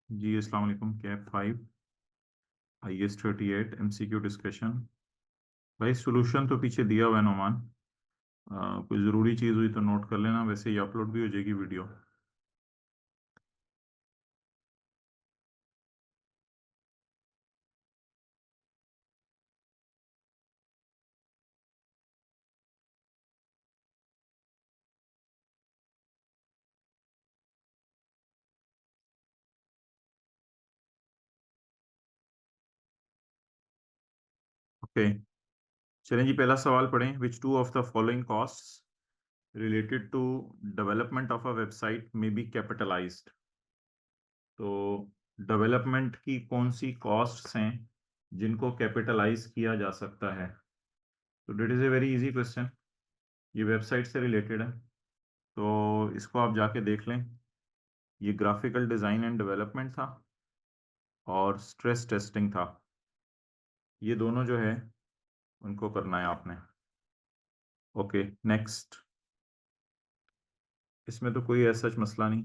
जी अस्सलाम वालेकुम। Cap 5 IS 38 MCQ discussion. भाई सोल्यूशन तो पीछे दिया हुआ है नोमान। कोई ज़रूरी चीज़ हुई तो नोट कर लेना, वैसे ही अपलोड भी हो जाएगी वीडियो। ओके, चलें जी, पहला सवाल पढ़ें। Which two of the following costs related to development of a website may be capitalized. तो डेवलपमेंट की कौन सी कॉस्ट्स हैं जिनको कैपिटलाइज किया जा सकता है? तो that is a very easy question. ये वेबसाइट से रिलेटेड है, तो इसको आप जाके देख लें। ये ग्राफिकल डिज़ाइन एंड डेवलपमेंट था और स्ट्रेस टेस्टिंग था। ये दोनों जो है उनको करना है आपने। Okay, next. इसमें तो कोई ऐसा सच मसला नहीं।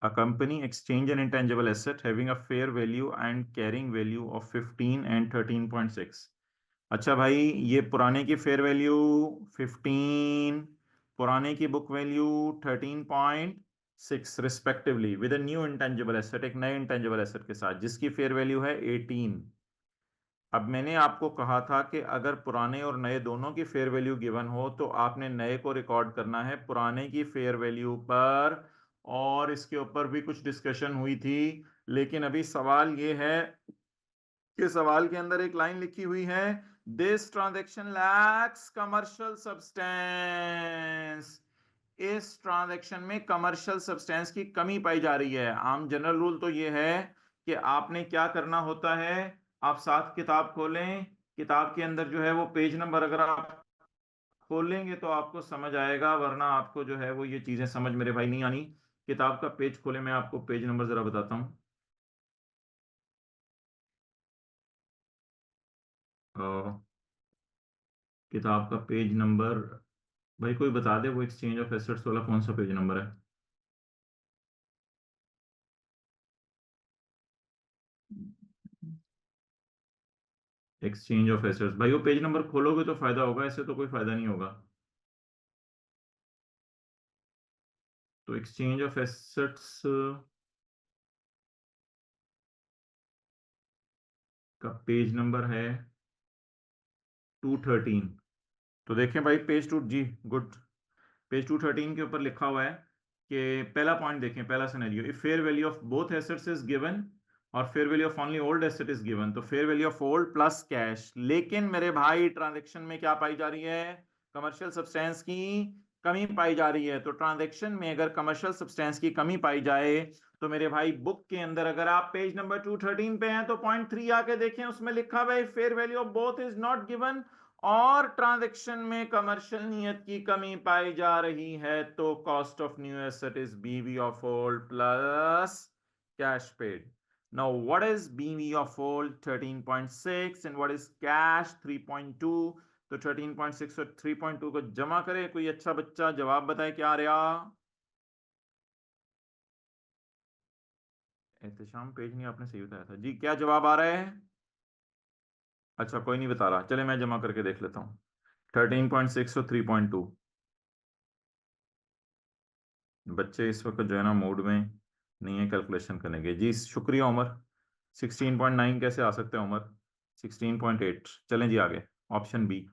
A company exchange an intangible asset having a fair value and carrying value of 15 and 13.6। अच्छा भाई, ये पुराने की फेयर वैल्यू 15, पुराने की book value 13.6 respectively, with a new intangible asset, एक नए इंटेंजिबल एसेट के साथ जिसकी फेयर वैल्यू है 18। अब मैंने आपको कहा था कि अगर पुराने और नए दोनों की फेयर वैल्यू गिवन हो तो आपने नए को रिकॉर्ड करना है पुराने की फेयर वैल्यू पर। और इसके ऊपर भी कुछ डिस्कशन हुई थी, लेकिन अभी सवाल ये है कि सवाल के अंदर एक लाइन लिखी हुई है, this transaction lakhs commercial substance. इस ट्रांजैक्शन में कमर्शियल सब्सटेंस की कमी पाई जा रही है। आम जनरल रूल तो ये है कि आपने क्या करना होता है, आप साथ किताब खोलें, किताब के अंदर जो है वो पेज नंबर अगर आप खोलेंगे तो आपको समझ आएगा, वरना आपको जो है वो ये चीजें समझ मेरे भाई नहीं आनी। किताब का पेज खोले, मैं आपको पेज नंबर जरा बताता हूँ। किताब का पेज नंबर, भाई कोई बता दे वो एक्सचेंज ऑफ एसेट्स वाला कौन सा पेज नंबर है? एक्सचेंज ऑफ एसेट्स, भाई वो पेज नंबर खोलोगे तो फायदा होगा, ऐसे तो कोई फायदा नहीं होगा। तो एक्सचेंज ऑफ एसेट्स का पेज नंबर है 213। तो देखें भाई, पेज टू जी, गुड। पेज 213 के ऊपर लिखा हुआ है कि पहला पॉइंट देखें, पहला scenario, if fair value of both assets is given और fair value of only old asset is given, तो fair value of old plus cash. लेकिन मेरे भाई ट्रांजैक्शन में क्या पाई जा रही है? कमर्शियल सब्सटेंस की कमी पाई जा रही है। तो ट्रांजैक्शन में अगर कमर्शियल सब्सटेंस की कमी पाई जाए तो मेरे भाई बुक के अंदर, अगर आप पेज नंबर 213 पे हैं तो पॉइंट 3 आके देखें, उसमें लिखा हुआ है fair value of both is not given और ट्रांजैक्शन में कमर्शियल नियत की कमी पाई जा रही है, तो cost of new asset is BV of old plus cash paid. Now what is BV of old? 13.6 and what is cash? 3.2। तो 13.6 और 3.2 को जमा करें, कोई अच्छा बच्चा जवाब बताए क्या आ रहा? एहतशाम, पेज नहीं आपने सही बताया था जी, क्या जवाब आ रहा है? अच्छा, कोई नहीं बता रहा, चले मैं जमा करके देख लेता हूँ। 13.6 और 3.2। बच्चे इस वक्त जो है ना मूड में नहीं है कैलकुलेशन करने के। जी शुक्रिया उमर। 16.9 कैसे आ सकते हैं उमर? 16.8। चलें जी आगे, ऑप्शन बी।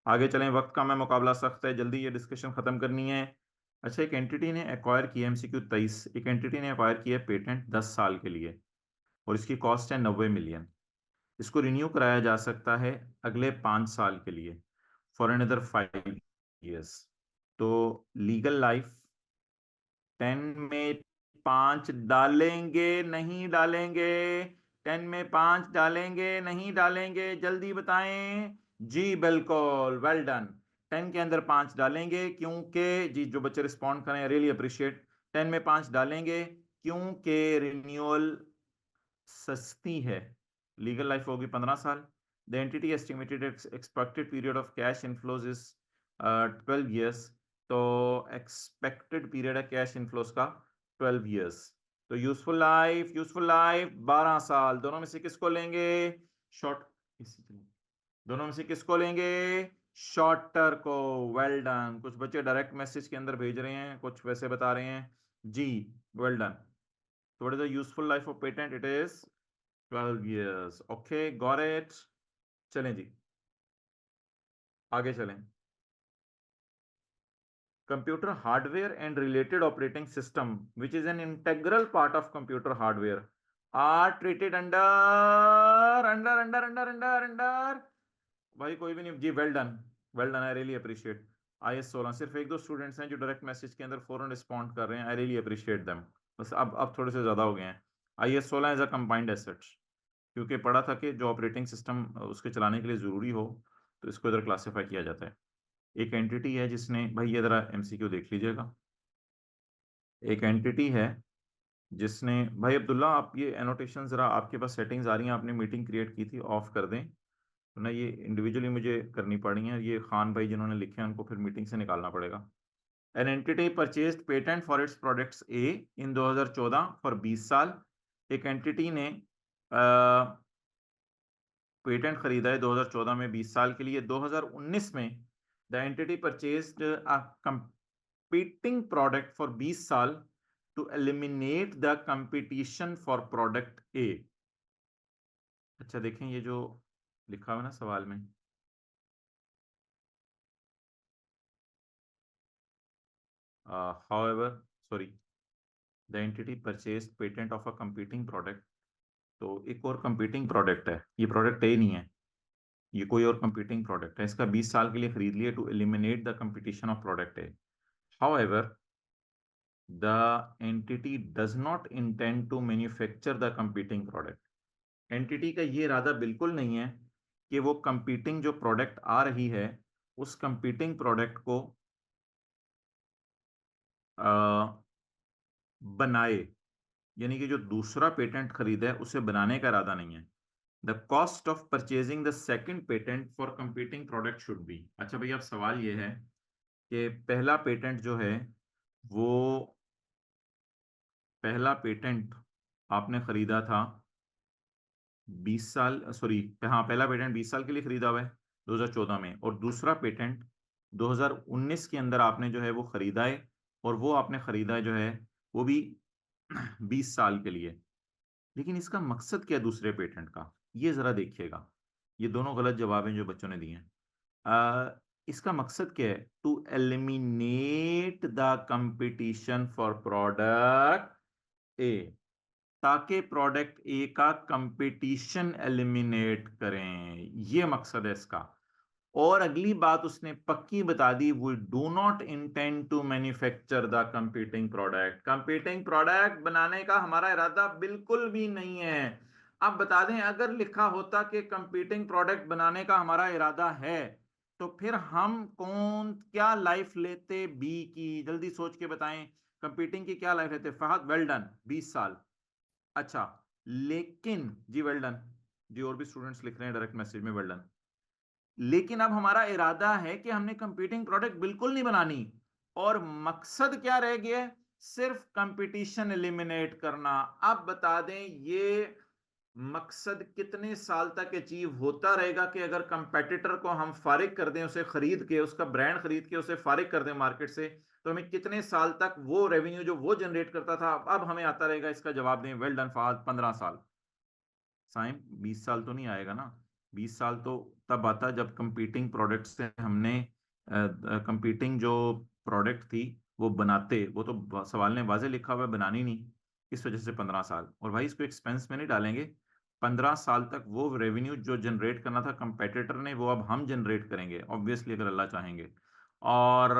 आगे चलें, वक्त का मैं मुकाबला सख्त है, जल्दी ये डिस्कशन खत्म करनी है। अच्छा, एक एंटिटी ने एक्वायर किया MCQ 23, एक एंटिटी ने एक्वायर किया पेटेंट 10 साल के लिए और इसकी कॉस्ट है 90 मिलियन। इसको रिन्यू कराया जा सकता है अगले 5 साल के लिए, फॉर अनदर 5 years। तो लीगल लाइफ 10 में 5 डालेंगे नहीं डालेंगे? 10 में 5 डालेंगे नहीं डालेंगे? जल्दी बताएं। जी बिल्कुल, वेल डन। 10 के अंदर 5 डालेंगे क्योंकि जी जो बच्चे रिस्पॉन्ड करें रियली अप्रिशिएट। 10 में 5 डालेंगे क्योंकि रिन्यूअल सस्ती है। लीगल लाइफ होगी 15 साल। The entity estimated expected period of cash inflows is 12 years। तो एक्सपेक्टेड पीरियड है कैश इनफ्लोज का 12 years। तो यूजफुल लाइफ 12 साल। दोनों में से किसको लेंगे? शॉर्ट दोनों में से किसको लेंगे? शॉर्टर को। Well done. कुछ बच्चे डायरेक्ट मैसेज के अंदर भेज रहे हैं, कुछ वैसे बता रहे हैं। जी well done. So what is the useful life of patent? It is 12 years. Okay, got it. चलें जी, आगे चलें। Computer hardware and related operating system, which is an integral part of computer hardware, are treated under। भाई कोई भी नहीं जी, well done well done, I really appreciate. IS 16 सिर्फ एक दो स्टूडेंट्स हैं जो डायरेक्ट मैसेज के अंदर फौरन रिस्पॉन्ड कर रहे हैं, आई रियली अप्रिशिएट देम। बस अब थोड़े से ज्यादा हो गए हैं। IS 16 as a combined asset, क्योंकि पढ़ा था कि जो ऑपरेटिंग सिस्टम उसके चलाने के लिए ज़रूरी हो तो इसको इधर क्लासीफाई किया जाता है। एक एंटिटी है जिसने, भाई ये ज़रा MCQ देख लीजिएगा। एक एंटिटी है जिसने, भाई अब्दुल्ला आप ये एनोटेशन ज़रा, आपके पास सेटिंग्स आ रही हैं, आपने मीटिंग क्रिएट की थी, ऑफ कर दें तो ना, ये इंडिविजुअली मुझे करनी पड़ी है। ये खान भाई जिन्होंने लिखे हैं उनको फिर मीटिंग से निकालना पड़ेगा। An entity purchased patent for its products A in 2014 for 20 साल। एक एंटिटी ने पेटेंट खरीदा है 2014 में 20 साल के लिए। 2019 में the entity purchased a competing product for 20 साल to eliminate the competition for product A. अच्छा देखें ये जो लिखा हुआ ना सवाल में, however sorry, the entity purchased patent of a competing product। तो एक और कंपीटिंग प्रोडक्ट है, ये प्रोडक्ट ए नहीं है, ये कोई और कंपीटिंग प्रोडक्ट है, इसका 20 साल के लिए खरीद लिया to eliminate the competition of product A. However, the entity does not intend to manufacture the competing product। Entity का ये इरादा बिल्कुल नहीं है कि वो कंपीटिंग जो प्रोडक्ट आ रही है उस कंपीटिंग प्रोडक्ट को बनाए, यानी कि जो दूसरा पेटेंट खरीदा है उसे बनाने का इरादा नहीं है। The cost of purchasing the second patent for competing product should be. अच्छा भैया अब सवाल ये है कि पहला पेटेंट जो है वो, पहला पेटेंट आपने खरीदा था 20 साल, सॉरी हाँ पहला पेटेंट 20 साल के लिए खरीदा हुआ है 2014 में, और दूसरा पेटेंट 2019 के अंदर आपने जो है वो खरीदा है, और वो आपने खरीदा है जो है वो भी 20 साल के लिए। लेकिन इसका मकसद क्या है दूसरे पेटेंट का, ये जरा देखिएगा। ये दोनों गलत जवाब हैं जो बच्चों ने दिए हैं। इसका मकसद क्या है? To eliminate the competition for product A, ताकि प्रोडक्ट ए का कंपटीशन एलिमिनेट करें, ये मकसद है इसका। और अगली बात उसने पक्की बता दी, वो do not intend to manufacture the competing product. Competing product बनाने का हमारा इरादा बिल्कुल भी नहीं है। अब बता दें, अगर लिखा होता कि कंपीटिंग प्रोडक्ट बनाने का हमारा इरादा है तो फिर हम कौन क्या लाइफ लेते बी की? जल्दी सोच के बताएं, कंपीटिंग की क्या लाइफ लेते? फहद वेल डन, 20 साल। अच्छा, लेकिन जी वेल डन जी, और भी स्टूडेंट्स लिख रहे हैं डायरेक्ट मैसेज में, वेल डन। लेकिन अब हमारा इरादा है कि हमने कंपीटिंग प्रोडक्ट बिल्कुल नहीं बनानी, और मकसद क्या रह गया है? सिर्फ कंपटीशन एलिमिनेट करना। अब बता दें ये मकसद कितने साल तक अचीव होता रहेगा कि अगर कंपेटिटर को हम फारिग कर दें, उसे खरीद के, उसका ब्रांड खरीद के उसे फारिग कर दें मार्केट से, तो हमें कितने साल तक वो रेवेन्यू जो वो जनरेट करता था अब हमें आता रहेगा? इसका जवाब दें। वेल डन फहद, 15 साल। साइम 20 साल तो नहीं आएगा ना, 20 साल तो तब आता जब कंपीटिंग प्रोडक्ट से हमने कंपीटिंग जो प्रोडक्ट थी वो बनाते, वो तो सवाल ने वाजे लिखा हुआ है बनानी नहीं, इस वजह से 15 साल। और भाई इसको एक्सपेंस में नहीं डालेंगे, 15 साल तक वो रेवेन्यू जो जनरेट करना था कंपेटिटर ने वो अब हम जनरेट करेंगे ऑब्वियसली, अगर अल्लाह चाहेंगे। और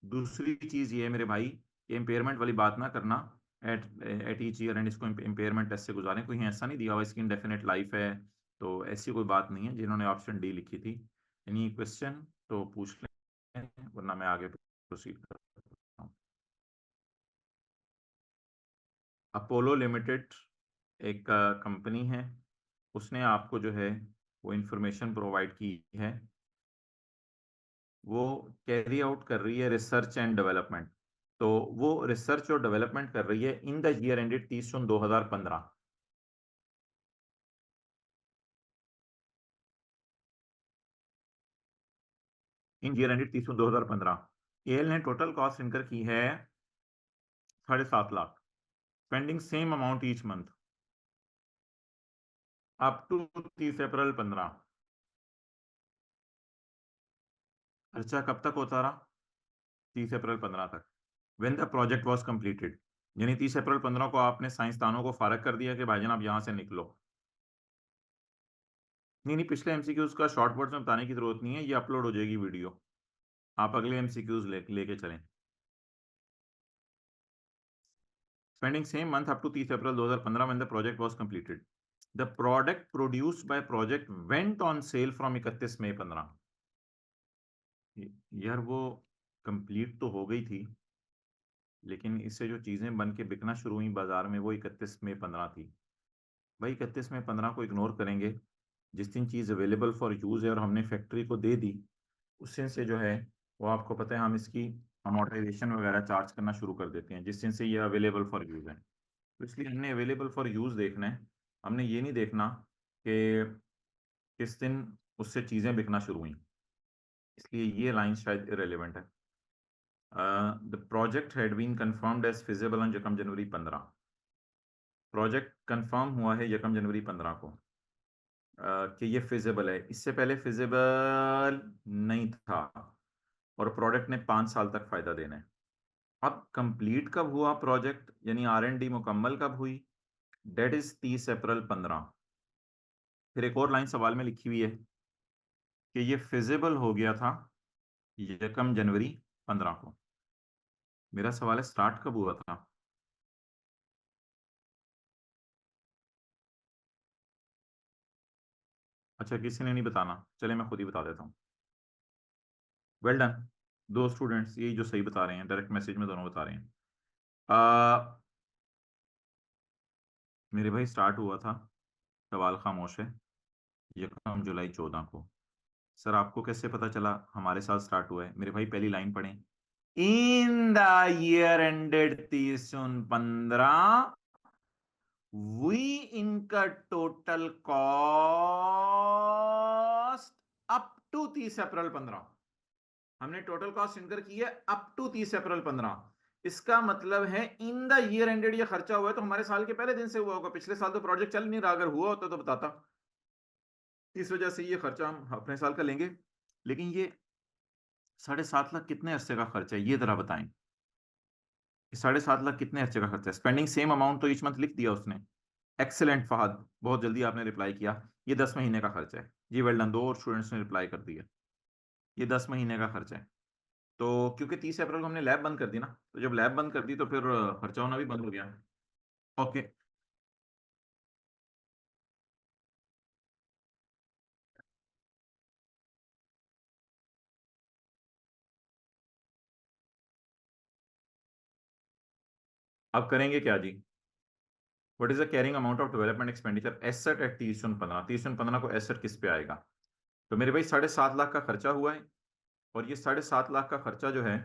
दूसरी चीज ये है मेरे भाई ये इम्पेयरमेंट वाली बात ना करना एट ईच ईयर एंड इसको इम्पेयरमेंट टेस्ट से गुजारें, कोई ऐसा नहीं दिया हुआ इसकी इंडेफिनेट लाइफ है, तो ऐसी कोई बात नहीं है। जिन्होंने ऑप्शन डी लिखी थी, एनी क्वेश्चन तो पूछ लें, वरना मैं आगे प्रोसीड करता हूँ। अपोलो लिमिटेड एक कंपनी है, उसने आपको जो है वो इंफॉर्मेशन प्रोवाइड की है, वो कैरी आउट कर रही है रिसर्च एंड डेवलपमेंट। तो वो रिसर्च और डेवलपमेंट कर रही है in the year ended 30 June 2015। In year ended 30 June 2015 L ने टोटल कॉस्ट इनकर की है 7.5 lakh, spending same amount each month up to 30 April 15। खर्चा कब तक होता रहा? 30 अप्रैल 15 तक, when the project was completed. यानी 30 अप्रैल 15 को आपने साइंसदानों को फारग कर दिया कि भाईजान आप यहां से निकलो। नहीं नहीं, पिछले एमसीक्यूज का शॉर्ट वर्ड्स में बताने की जरूरत नहीं है, ये अपलोड हो जाएगी वीडियो, आप अगले एमसीक्यूज लेके चलें। Spending same month up to 30 April 2015 when the project was completed. The product produced by project went on sale from 31 May 15। यार वो कंप्लीट तो हो गई थी, लेकिन इससे जो चीजें बन के बिकना शुरू हुई बाजार में वो 31 मई 15 थी। भाई 31 मई 15 को इग्नोर करेंगे, जिस दिन चीज अवेलेबल फॉर यूज है और हमने फैक्ट्री को दे दी, उस दिन से जो है वो आपको पता है हम इसकी अमोर्टाइजेशन वगैरह चार्ज करना शुरू कर देते हैं, जिस दिन से ये अवेलेबल फॉर यूज है। तो इसलिए हमने अवेलेबल फॉर यूज देखना है, हमने ये नहीं देखना कि किस दिन उससे चीजें बिकना शुरू हुई, इसलिए ये लाइन शायद इरेलीवेंट है। The project had been confirmed as feasible on यकम जनवरी 15। प्रोजेक्ट कंफर्म हुआ है यकम जनवरी 15 को कि ये फिजिबल है, इससे पहले फिजिबल नहीं था, और प्रोडक्ट ने 5 साल तक फायदा देना है। अब कंप्लीट कब हुआ प्रोजेक्ट, यानी आर एंड डी मुकम्मल कब हुई? Date is 30 April 15। फिर एक और लाइन सवाल में लिखी हुई है कि ये फिजिबल हो गया था यकम जनवरी 15 को। मेरा सवाल है स्टार्ट कब हुआ था? अच्छा, किसी ने नहीं बताना, चले मैं खुद ही बता देता हूँ। वेल डन, दो स्टूडेंट्स यही जो सही बता रहे हैं, डायरेक्ट मैसेज में दोनों बता रहे हैं। मेरे भाई स्टार्ट हुआ था, सवाल खामोश है, यकम जुलाई 14 को। सर आपको कैसे पता चला हमारे साथ स्टार्ट हुआ है? मेरे भाई पहली लाइन पढ़ें, in the year ended 30 June 15 we इनका total cost up to 30 April 15। हमने टोटल कॉस्ट इनकर की है अप टू 30 अप्रैल 15। इसका मतलब है इन द ईयर एंडेड ये खर्चा हुआ है तो हमारे साल के पहले दिन से हुआ होगा, पिछले साल तो प्रोजेक्ट चल नहीं रहा, अगर हुआ होता तो बताता। इस वजह से ये खर्चा हम अपने साल का लेंगे। लेकिन ये 7.5 लाख कितने अरसे का खर्चा है, ये जरा बताएं। 7.5 लाख कितने अरसे का खर्चा है? स्पेंडिंग सेम अमाउंट तो ईच मंथ लिख दिया उसने। एक्सेलेंट फहद, बहुत जल्दी आपने रिप्लाई किया। ये 10 महीने का खर्चा है जी, वेल डन, दो और स्टूडेंट्स ने रिप्लाई कर दिया। ये 10 महीने का खर्चा है। तो क्योंकि 30 अप्रैल को हमने लैब बंद कर दी ना, तो जब लैब बंद कर दी तो फिर खर्चा होना भी बंद हो गया। ओके, अब करेंगे क्या जी? What is the carrying amount of development expenditure asset at 30 जून 15? 30 जून 15 को एसेट किस पे आएगा? तो मेरे भाई 7.5 लाख का खर्चा हुआ है, और ये 7.5 लाख का खर्चा जो है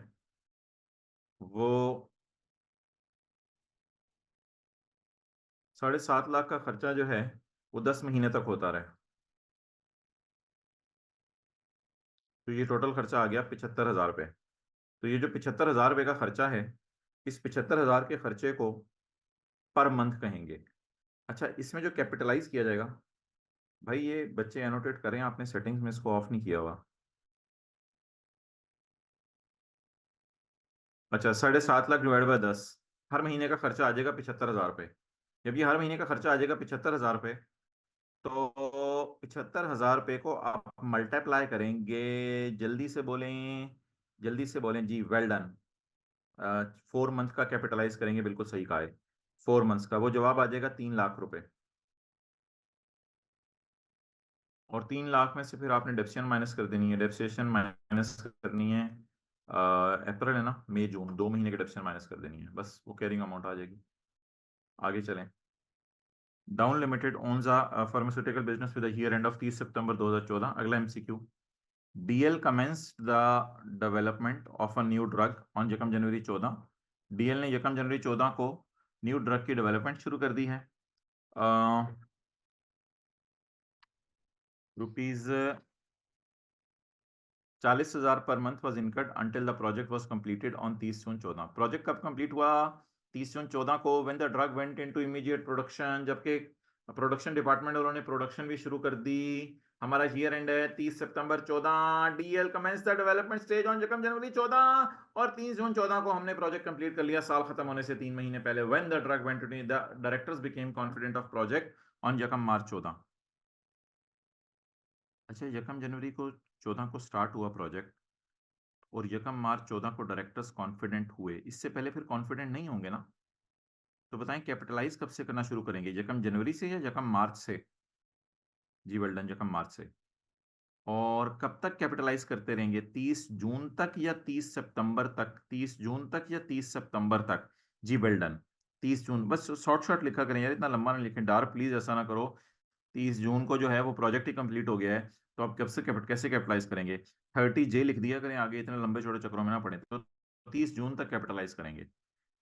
वो 7.5 लाख का खर्चा जो है वो 10 महीने तक होता रहे। तो ये टोटल खर्चा आ गया 75,000 रुपये। तो ये जो 75,000 रुपये का खर्चा है, इस 75,000 के खर्चे को पर मंथ कहेंगे। अच्छा, इसमें जो कैपिटलाइज किया जाएगा, भाई ये बच्चे एनोटेट करें, आपने सेटिंग्स में इसको ऑफ नहीं किया हुआ। अच्छा, 7.5 लाख डिवाइड बाय 10, हर महीने का खर्चा आ जाएगा 75,000 रुपये। जब ये हर महीने का खर्चा आ जाएगा 75,000 रुपये, तो 75,000 रुपये को आप मल्टीप्लाई करेंगे, जल्दी से बोलें, जल्दी से बोलें जी, वेल डन। 4 मंथ का कैपिटलाइज करेंगे, बिल्कुल सही कहा है, 4 मंथ्स का, वो जवाब आ जाएगा 3 लाख रुपए। और 3 लाख में से फिर आपने डेप्रिसिएशन माइनस कर देनी है, डेप्रिसिएशन माइनस करनी है अप्रैल है ना, मई जून, 2 महीने की डेप्रिसिएशन माइनस कर देनी है, बस वो कैरिंग अमाउंट आ जाएगी। आगे चलें। Down limited owns a pharmaceutical business with year end of 30 सितंबर 2014। अगला MCQ, DL commenced the development of a new drug on यकम जनवरी 14। डीएल ने यकम जनवरी 14 को न्यू ड्रग की डेवलपमेंट शुरू कर दी है। Rupees 40,000 per month was incurred until the project was completed on 30 June 14। Project कब कंप्लीट हुआ? 30 जून 14 को, when the drug went into immediate production, जबकि प्रोडक्शन डिपार्टमेंट वालों ने प्रोडक्शन भी शुरू कर दी। हमारा ईयर एंड है 30 सितंबर 14। DL commences the development stage on यकम जनवरी 14 और 30 जून 14 को हमने प्रोजेक्ट कंप्लीट कर लिया, साल खत्म होने से 3 महीने पहले। When the drug went into the directors became confident of project on यकम मार्च 14। अच्छा, यकम जनवरी को 14 को स्टार्ट हुआ प्रोजेक्ट और यकम मार्च 14 को डायरेक्टर्स कॉन्फिडेंट हुए, इससे पहले फिर कॉन्फिडेंट नहीं होंगे ना? तो बताएं कैपिटलाइज कब से करना शुरू करेंगे, यकम जनवरी से या यकम मार्च से? जी वेल डन, यकम मार्च से। और कब तक कैपिटलाइज करते रहेंगे, 30 जून तक या 30 सितंबर तक? 30 जून तक या 30 सितंबर तक? जी वेल डन, 30 जून। बस शॉर्ट शॉर्ट लिखा करें यार, इतना लंबा ना लिखें, डार प्लीज ऐसा ना करो। 30 जून को जो है वो प्रोजेक्ट ही कंप्लीट हो गया है, तो आप कब से कैसे कैपिटलाइज करेंगे? 30 जे लिख दिया करें आगे, इतने लंबे छोटे चक्रों में ना पड़े। तो 30 जून तक कैपिटलाइज करेंगे,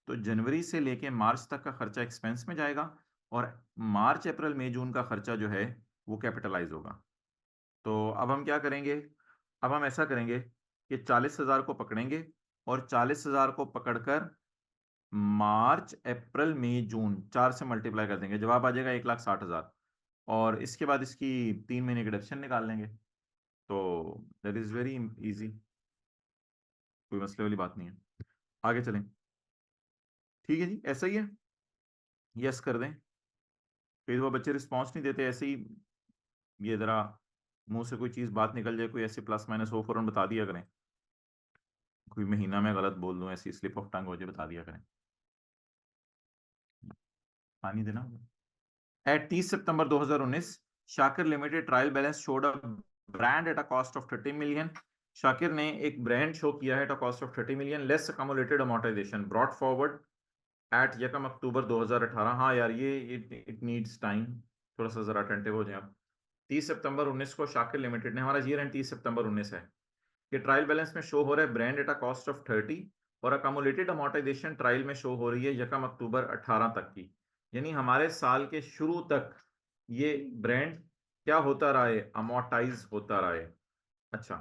तो जनवरी से लेके मार्च तक का खर्चा एक्सपेंस में जाएगा और मार्च अप्रैल मई जून का खर्चा जो है वो कैपिटलाइज होगा। तो अब हम क्या करेंगे, अब हम ऐसा करेंगे कि 40,000 को पकड़ेंगे और 40,000 को पकड़कर मार्च अप्रैल मई जून 4 से मल्टीप्लाई कर देंगे, जवाब आ जाएगा 1,60,000। और इसके बाद इसकी 3 महीने की डिडक्शन निकाल लेंगे। तो दैट इज वेरी इजी, कोई मसले वाली बात नहीं है। आगे चलें। ठीक है जी, ऐसा ही है, यस कर दें। कई दफा बच्चे रिस्पॉन्स नहीं देते, ऐसे ही ये जरा मुंह से कोई चीज बात निकल जाए, कोई ऐसे प्लस माइनस हो, फौरन बता दिया करें। कोई महीना में गलत बोल दूं, ऐसी स्लिप ऑफ टंग हो जाए, बता दिया करें। पानी देना। At 30 September 2019 Shakir limited trial balance showed a brand at a cost of 30 million. Shakir ने एक ब्रांड शो किया है at a cost of 30 million less accumulated amortisation brought forward at यकम अक्टूबर 2018। हाँ यार, ये इट नीड्स टाइम, थोड़ा सा जरा अटेंटिव हो जाए आप। 30 सितंबर 19 को शाकिर लिमिटेड ने, हमारा ईयर एंड 30 सितंबर 19 है, ये ट्रायल बैलेंस में शो हो रहा है brand at a cost of 30 और अकोमोलेटेड अमोर्टाइजेशन ट्रायल में शो हो रही है यकम अक्टूबर 18 तक की, यानी हमारे साल के शुरू तक ये ब्रांड क्या होता रहा है, अमोर्टाइज होता रहा है। अच्छा,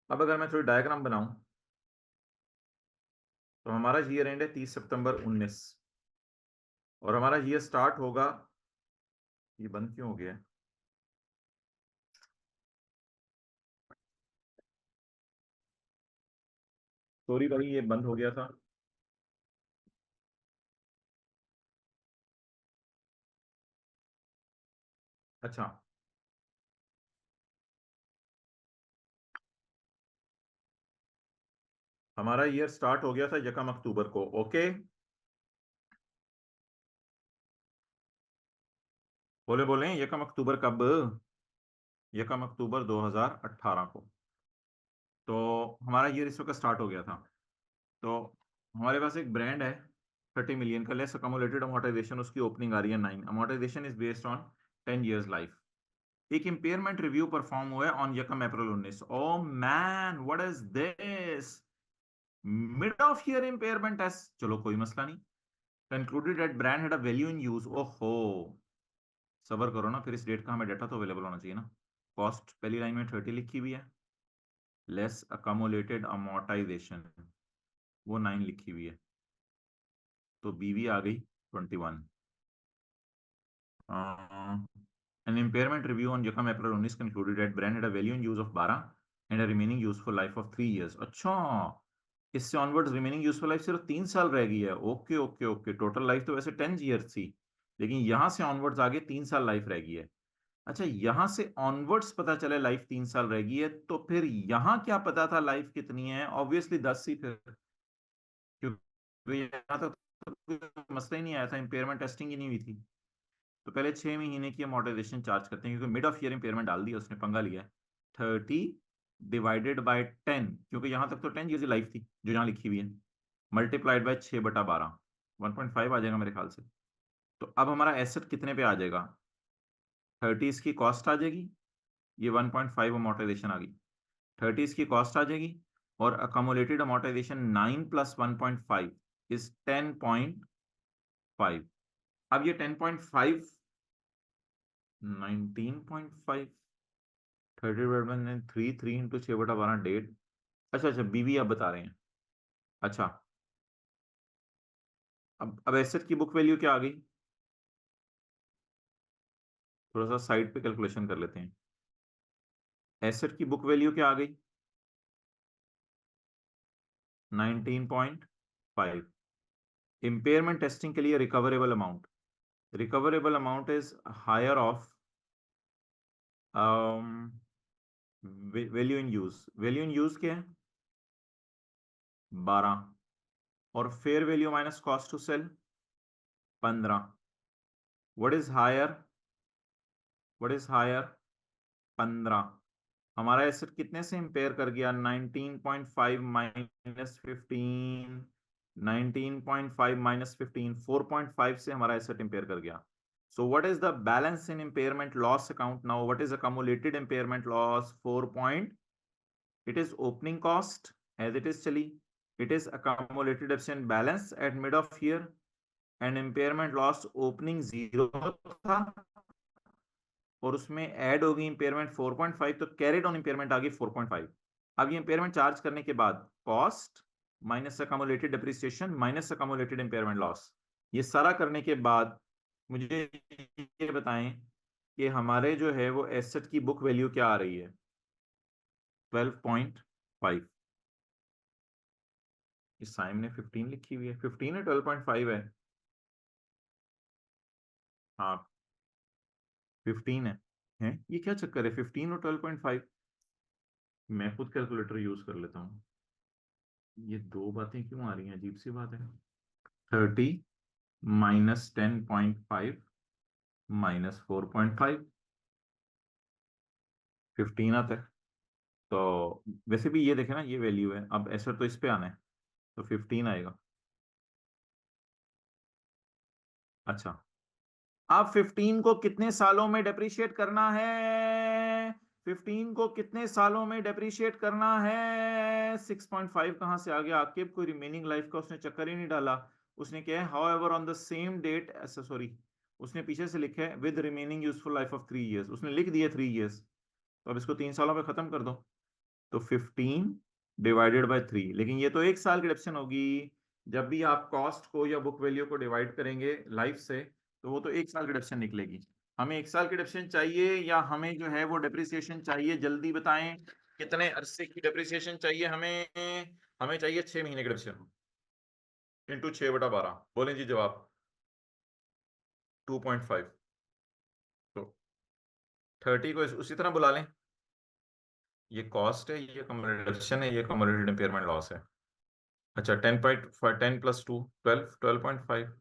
अब अगर मैं थोड़ी डायग्राम बनाऊं, तो हमारा ईयर एंड है 30 सितंबर 19 और हमारा ईयर स्टार्ट होगा, ये बंद क्यों हो गया है? सॉरी भाई, ये बंद हो गया था। अच्छा, हमारा ईयर स्टार्ट हो गया था यकम अक्टूबर को, ओके। बोले बोले यकम अक्टूबर कब? यकम अक्टूबर 2018 को। तो हमारा ईयर इस वक्त स्टार्ट हो गया था। तो हमारे पास एक ब्रांड है 30 मिलियन का, लेस अकोमोलेटेड अमोर्टाइजेशन उसकी ओपनिंग आ रही है 9, amortisation is based on 10 years life. एक इंपेयरमेंट रिव्यू परफॉर्म हुआ है ऑन यकम April 19। Oh man, what is this, mid of year impairment test, चलो कोई मसला नहीं। Concluded at brand had a value in use, ओहो, सबर करो ना, फिर इस डेट का हमें डाटा तो अवेलेबल होना चाहिए ना। कॉस्ट पहली लाइन में 30 लिखी हुई है, लेस अकोमोलेटेड अमोर्टाइजेशन वो 9 लिखी हुई है, तो बीवी आ गई 21। एन इम्पेयरमेंट रिव्यू ऑन यकम April 19 concluded at brand had a value in use of 12 and a remaining useful life of 3 years. अच्छा, इससे ऑनवर्ड्स रिमेनिंग यूजफुल लाइफ सिर्फ 3 साल रह गई है, okay okay okay, total life तो वैसे 10 ईयर्स थी, लेकिन यहां से ऑनवर्ड्स आगे 3 साल लाइफ रह गई है। अच्छा, यहां से ऑनवर्ड्स पता चले लाइफ 3 साल रह गई है, तो फिर यहां क्या पता था लाइफ कितनी है? ऑब्वियसली 10 ही फिर, तो यहाँ तक तो मसला ही नहीं आया था, इम्पेयरमेंट टेस्टिंग ही नहीं हुई थी। तो पहले 6 महीने की अमोर्टाइजेशन चार्ज करते हैं, क्योंकि मिड ऑफ ईयर इम्पेयरमेंट डाल दिया उसने, पंगा लिया है। 30 डिवाइडेड बाय 10, क्योंकि यहाँ तक तो 10 ईयर की लाइफ थी जो यहाँ लिखी हुई है, मल्टीप्लाइड बाय 6/12, 1.5 आ जाएगा मेरे ख्याल से। तो अब हमारा एसेट कितने पे आ जाएगा? 30 इसकी कॉस्ट आ जाएगी, ये 1.5 अमोर्टाइजेशन आ गई। 30 इसकी कॉस्ट आ जाएगी, और अकोमोलेटेड अमोर्टाइजेशन 9 + 1.5 इज 10.5। अब ये 10.5 19.5, 30/3, 3 × 6/12, 1.5। अच्छा अच्छा, बीवी आप बता रहे हैं। अच्छा, अब एसेट की बुक वैल्यू क्या आ गई? थोड़ा सा साइड पे कैलकुलेशन कर लेते हैं। एसेट की बुक वैल्यू क्या आ गई? 19.5। इम्पेयरमेंट टेस्टिंग के लिए recoverable amount, recoverable amount is higher of value in use. Value in use क्या है? 12, और fair value minus cost to sell 15। What is higher? What is higher? 15। हमारा एसेट कितने से इंपेयर कर गया? 19.5 माइनस 15, 19.5 माइनस 15, 4.5 से हमारा एसेट इंपेयर कर गया। So what is the balance in impairment loss account now? What is accumulated impairment loss? 4 point, it is opening cost as it is चली, it is accumulated deficient balance at mid of year, and impairment loss opening 0 था, और उसमें add होगी impairment 4.5, तो carried on impairment आ गई 4.5। अब ये impairment charge करने के बाद cost minus accumulated depreciation minus accumulated impairment loss, ये सारा करने के बाद मुझे ये बताएं कि हमारे जो है वो एसेट की बुक वैल्यू क्या आ रही है? 12.5। इस साइम ने 15 लिखी हुई है, 15 है 12.5 है? हाँ 15 है ये क्या चक्कर है 15 और 12.5? मैं खुद कैलकुलेटर यूज कर लेता हूँ। ये दो बातें क्यों आ रही हैं, अजीब सी बात है। 30 माइनस 10.5 माइनस 4.5, 15 आता है। तो वैसे भी ये देखे ना, ये वैल्यू है, अब ऐसा तो इस पे आना है, तो 15 आएगा। अच्छा, अब 15 को कितने सालों में डेप्रिशिएट करना है? 15 को कितने सालों में डेप्रिशिएट करना है? 6.5 कहां से आ गया? आके कोई रिमेनिंग लाइफ का उसने चक्कर ही नहीं डाला। उसने क्या है, however on the same date, ऐसा सॉरी, उसने पीछे से लिखा है with remaining useful life of 3 years, उसने लिख दिया 3 ईयर्स, तो अब इसको 3 सालों में खत्म कर दो। तो 15 डिवाइडेड बाय 3, लेकिन ये तो 1 साल की डिडक्शन होगी। जब भी आप कॉस्ट को या बुक वैल्यू को डिवाइड करेंगे लाइफ से, तो वो तो 1 साल की डिडक्शन निकलेगी। हमें 1 साल की डिडक्शन चाहिए, या हमें जो है वो डिप्रिसिएशन चाहिए? जल्दी बताएं, कितने अरसे की डिप्रिसिएशन चाहिए हमें? हमें चाहिए 6 महीने की डिडक्शन इंटू 6/12। बोलें जी जवाब। 2.5। तो 30 को उसी तरह बुला लें, ये कॉस्ट है, ये डिडक्शन है, ये कम्युलेटेड इम्पेयरमेंट लॉस है। अच्छा, 10.10 + 2 12, 12.5,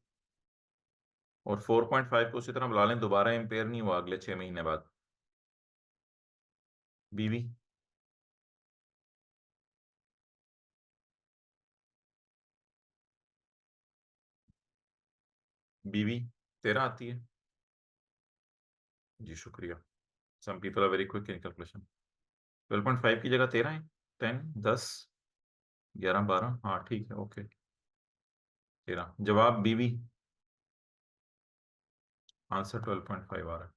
और 4.5 को उसी तरह बुला लें, दोबारा इम्पेयर नहीं हुआ अगले 6 महीने बाद। बीवी बीवी 13 आती है जी, शुक्रिया। Some people are very quick in calculation. 12.5 की जगह 13 है, 10, 10, 11, 12, हाँ ठीक है, ओके। 13 जवाब बीवी, आंसर 12.5 आ रहा है।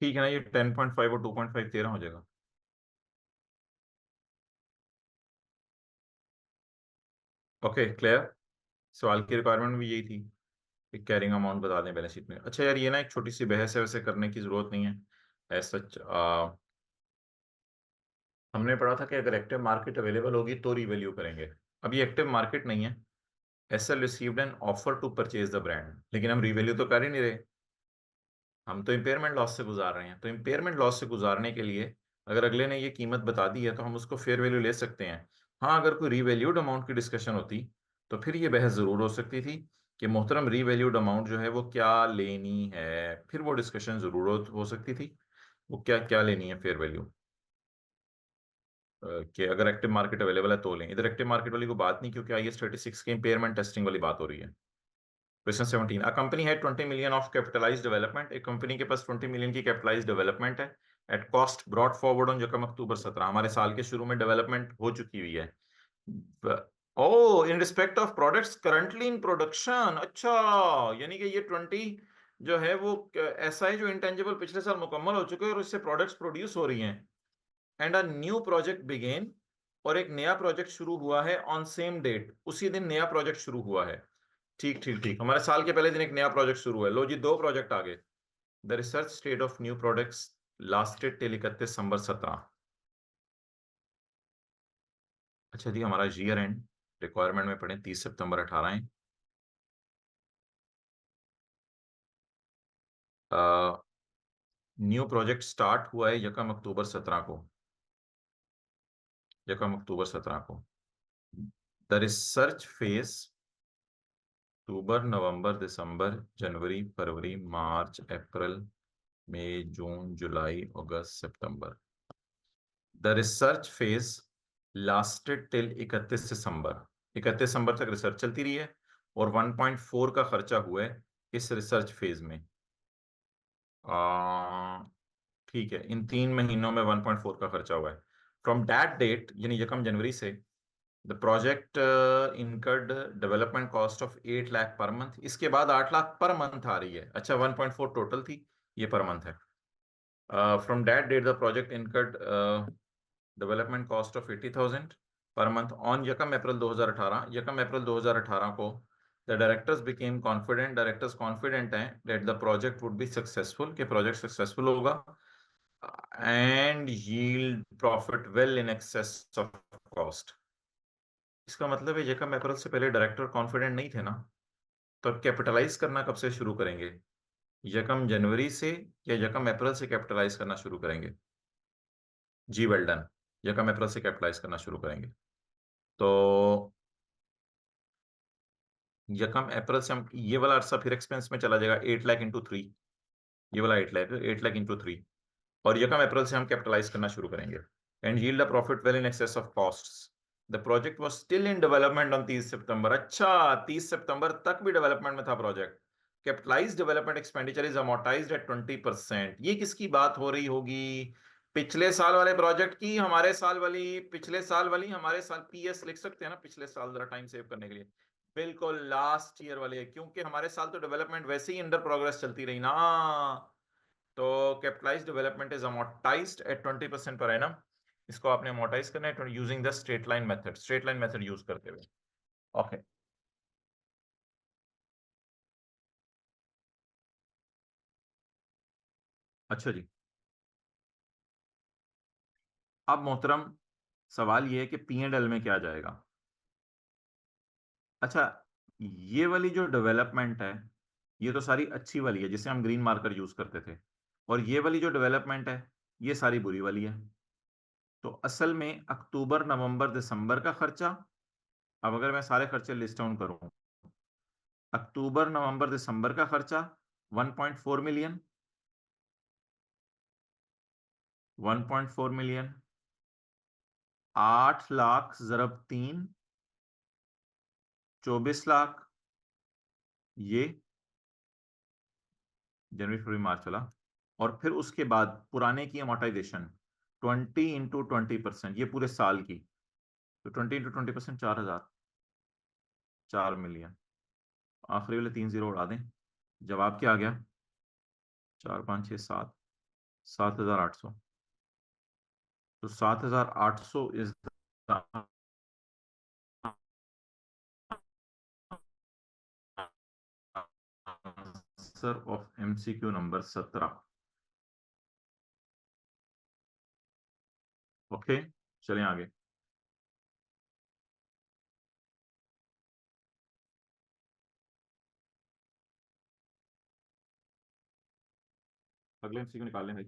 ठीक है ना, ये 10.5 और 2.5 13 हो जाएगा। Okay clear. सवाल की रिक्वायरमेंट भी यही थी कि कैरिंग अमाउंट बता दें बैलेंस शीट में। अच्छा यार, ये ना एक छोटी सी बहस है, वैसे करने की जरूरत नहीं है एज सच। हमने पढ़ा था कि अगर एक्टिव मार्केट अवेलेबल होगी तो रिवैल्यू करेंगे। अब ये एक्टिव मार्केट नहीं है। SL received an offer to purchase the brand, लेकिन हम रिवैल्यू तो कर ही नहीं रहे, हम तो इम्पेयरमेंट लॉस से गुजार रहे हैं। तो इम्पेयरमेंट लॉस से गुजारने के लिए अगर अगले ने ये कीमत बता दी है तो हम उसको फेयर वैल्यू ले सकते हैं। हाँ, अगर कोई रीवैल्यूड अमाउंट की डिस्कशन होती तो फिर ये बहस जरूर हो सकती थी कि मोहतरम रीवैल्यूड अमाउंट जो है वो क्या लेनी है, फिर वो डिस्कशन जरूर हो सकती थी, वो क्या क्या लेनी है फेयर वैल्यू, कि अगर एक्टिव मार्केट अवेलेबल है तो लें। इधर एक्टिव मार्केट वाली को बात नहीं, क्योंकि IAS 36 के इम्पेयरमेंट टेस्टिंग वाली बात हो रही है। क्वेश्चन 17, अ कंपनी है 20 मिलियन ऑफ कैपिटलाइज्ड डेवलपमेंट, एक कंपनी के पास 20 मिलियन की कैपिटलाइज्ड डेवलपमेंट है at cost brought forward on यकम अक्टूबर 17, हमारे साल के शुरू में डेवलपमेंट हो चुकी हुई है। Oh, in respect of products currently in production, अच्छा, यानी कि ये 20 जो है वो ऐसा है जो इंटेंजिबल पिछले साल मुकम्मल हो चुके हैं और इससे प्रोडक्ट्स प्रोड्यूस हो रही हैं। And a new project begin, और एक नया प्रोजेक्ट शुरू हुआ है ऑन सेम डेट, उसी दिन नया प्रोजेक्ट शुरू हुआ है। ठीक ठीक ठीक, हमारे साल के पहले दिन एक नया प्रोजेक्ट शुरू हुआ है। लो जी, दो प्रोजेक्ट आ गए। The research state of new products lasted till 31 दिसंबर 17। अच्छा जी, हमारा ईयर एंड रिक्वायरमेंट में पढ़े 30 सितंबर 18 है। न्यू प्रोजेक्ट स्टार्ट हुआ है यकम अक्टूबर 17 को, यकम अक्टूबर 17 को। द रिसर्च फेज अक्टूबर नवंबर दिसंबर जनवरी फरवरी मार्च अप्रैल मई जून जुलाई अगस्त सितंबर। The research phase lasted till 31 December, 31 दिसंबर तक रिसर्च चलती रही है और 1.4 का खर्चा हुआ है इस रिसर्च फेज में। आ, ठीक है, इन 3 महीनों में 1.4 का खर्चा हुआ है। फ्रॉम दैट डेट, यानी यकम जनवरी से, the project incurred development cost of 8 lakh per month, इसके बाद 8 लाख पर मंथ आ रही है। अच्छा, 1.4 टोटल थी, ये पर मंथ है। From that date the project incurred development cost of 80,000 per month on यकम अप्रैल 2018, यकम अप्रैल 2018 को the directors became confident, directors confident हैं that the project would be successful, कि प्रोजेक्ट सक्सेसफुल होगा and yield profit well in excess of cost. इसका मतलब है यकम अप्रैल से पहले डायरेक्टर कॉन्फिडेंट नहीं थे ना, तो अब कैपिटलाइज करना कब से शुरू करेंगे? यकम जनवरी से या यकम अप्रैल से कैपिटलाइज करना शुरू करेंगे? जी वेल डन, यकम अप्रैल से कैपिटलाइज करना शुरू करेंगे। तो यकम अप्रैल से हम ये वाला अरसा फिर एक्सपेंस में चला जाएगा, 8 लाख इंटू 3, ये वाला 8 लाख इंटू 3, और यकम अप्रैल से हम कैपिटलाइज करना शुरू करेंगे and yield a profit well in excess of costs. The project was still in development on 30 September, अच्छा, 30 सितंबर तक भी डेवलपमेंट में था project. Capitalise development expenditure is amortised at 20%, ये किसकी बात हो रही होगी? पिछले साल वाले प्रोजेक्ट की, हमारे साल वाली, पिछले साल वाली हमारे साल, PS लिख सकते हैं ना पिछले साल, जरा टाइम सेव करने के लिए। बिल्कुल लास्ट ईयर वाले, क्योंकि हमारे साल तो डेवलपमेंट वैसे ही अंडर प्रोग्रेस चलती रही ना। तो capitalise development is amortised at 20% per annum. इसको आपने अमोर्टाइज करना है using the straight line method, straight line method use करते हुए। ओके, अच्छा जी। अब मोहतरम, सवाल ये है कि P&L में क्या जाएगा। अच्छा, ये वाली जो डेवलपमेंट है, ये तो सारी अच्छी वाली है जिसे हम ग्रीन मार्कर यूज करते थे, और ये वाली जो डेवलपमेंट है, ये सारी बुरी वाली है। तो असल में अक्टूबर नवंबर दिसंबर का खर्चा, अब अगर मैं सारे खर्चे लिस्ट डाउन करूं, अक्टूबर नवंबर दिसंबर का खर्चा 1.4 मिलियन, 1.4 मिलियन, 8 लाख ज़रब 3, 24 लाख, ये जनवरी फरवरी मार्च वाला। और फिर उसके बाद पुराने की अमोर्टाइजेशन 20 × 20%, ये पूरे साल की। तो 20 × 20%, 4,000, 4 मिलियन। आखिरी वाले 3 जीरो उड़ा दें, जवाब क्या आ गया? 4, 5, 6, 7, 7,800। तो 7,800 is the answer of MCQ number 17। Okay, चलें आगे। अगले MCQ निकाल लें भाई।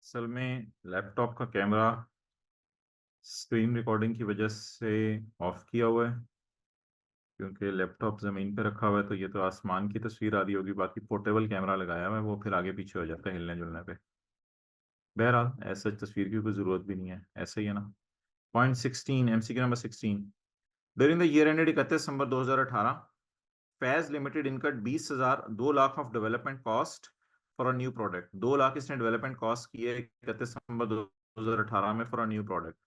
असल में लैपटॉप का कैमरा स्क्रीन रिकॉर्डिंग की वजह से ऑफ किया हुआ है, क्योंकि लैपटॉप ज़मीन पे रखा हुआ है, तो ये तो आसमान की तस्वीर आ रही होगी। बाकी पोर्टेबल कैमरा लगाया हुआ है, वो फिर आगे पीछे हो जाता है हिलने जुलने पे। बहरहाल ऐसा तस्वीर की कोई ज़रूरत भी नहीं है, ऐसे ही है ना। Point 16, MCQ number 16। During the year ended 31 December 2018, Faiz limited इनकट 20,000 2 lakh of development cost for a new product. 2 lakh इसने डेवलपमेंट कॉस्ट किए 31 दिसंबर 2018 में फॉर अ न्यू प्रोडक्ट।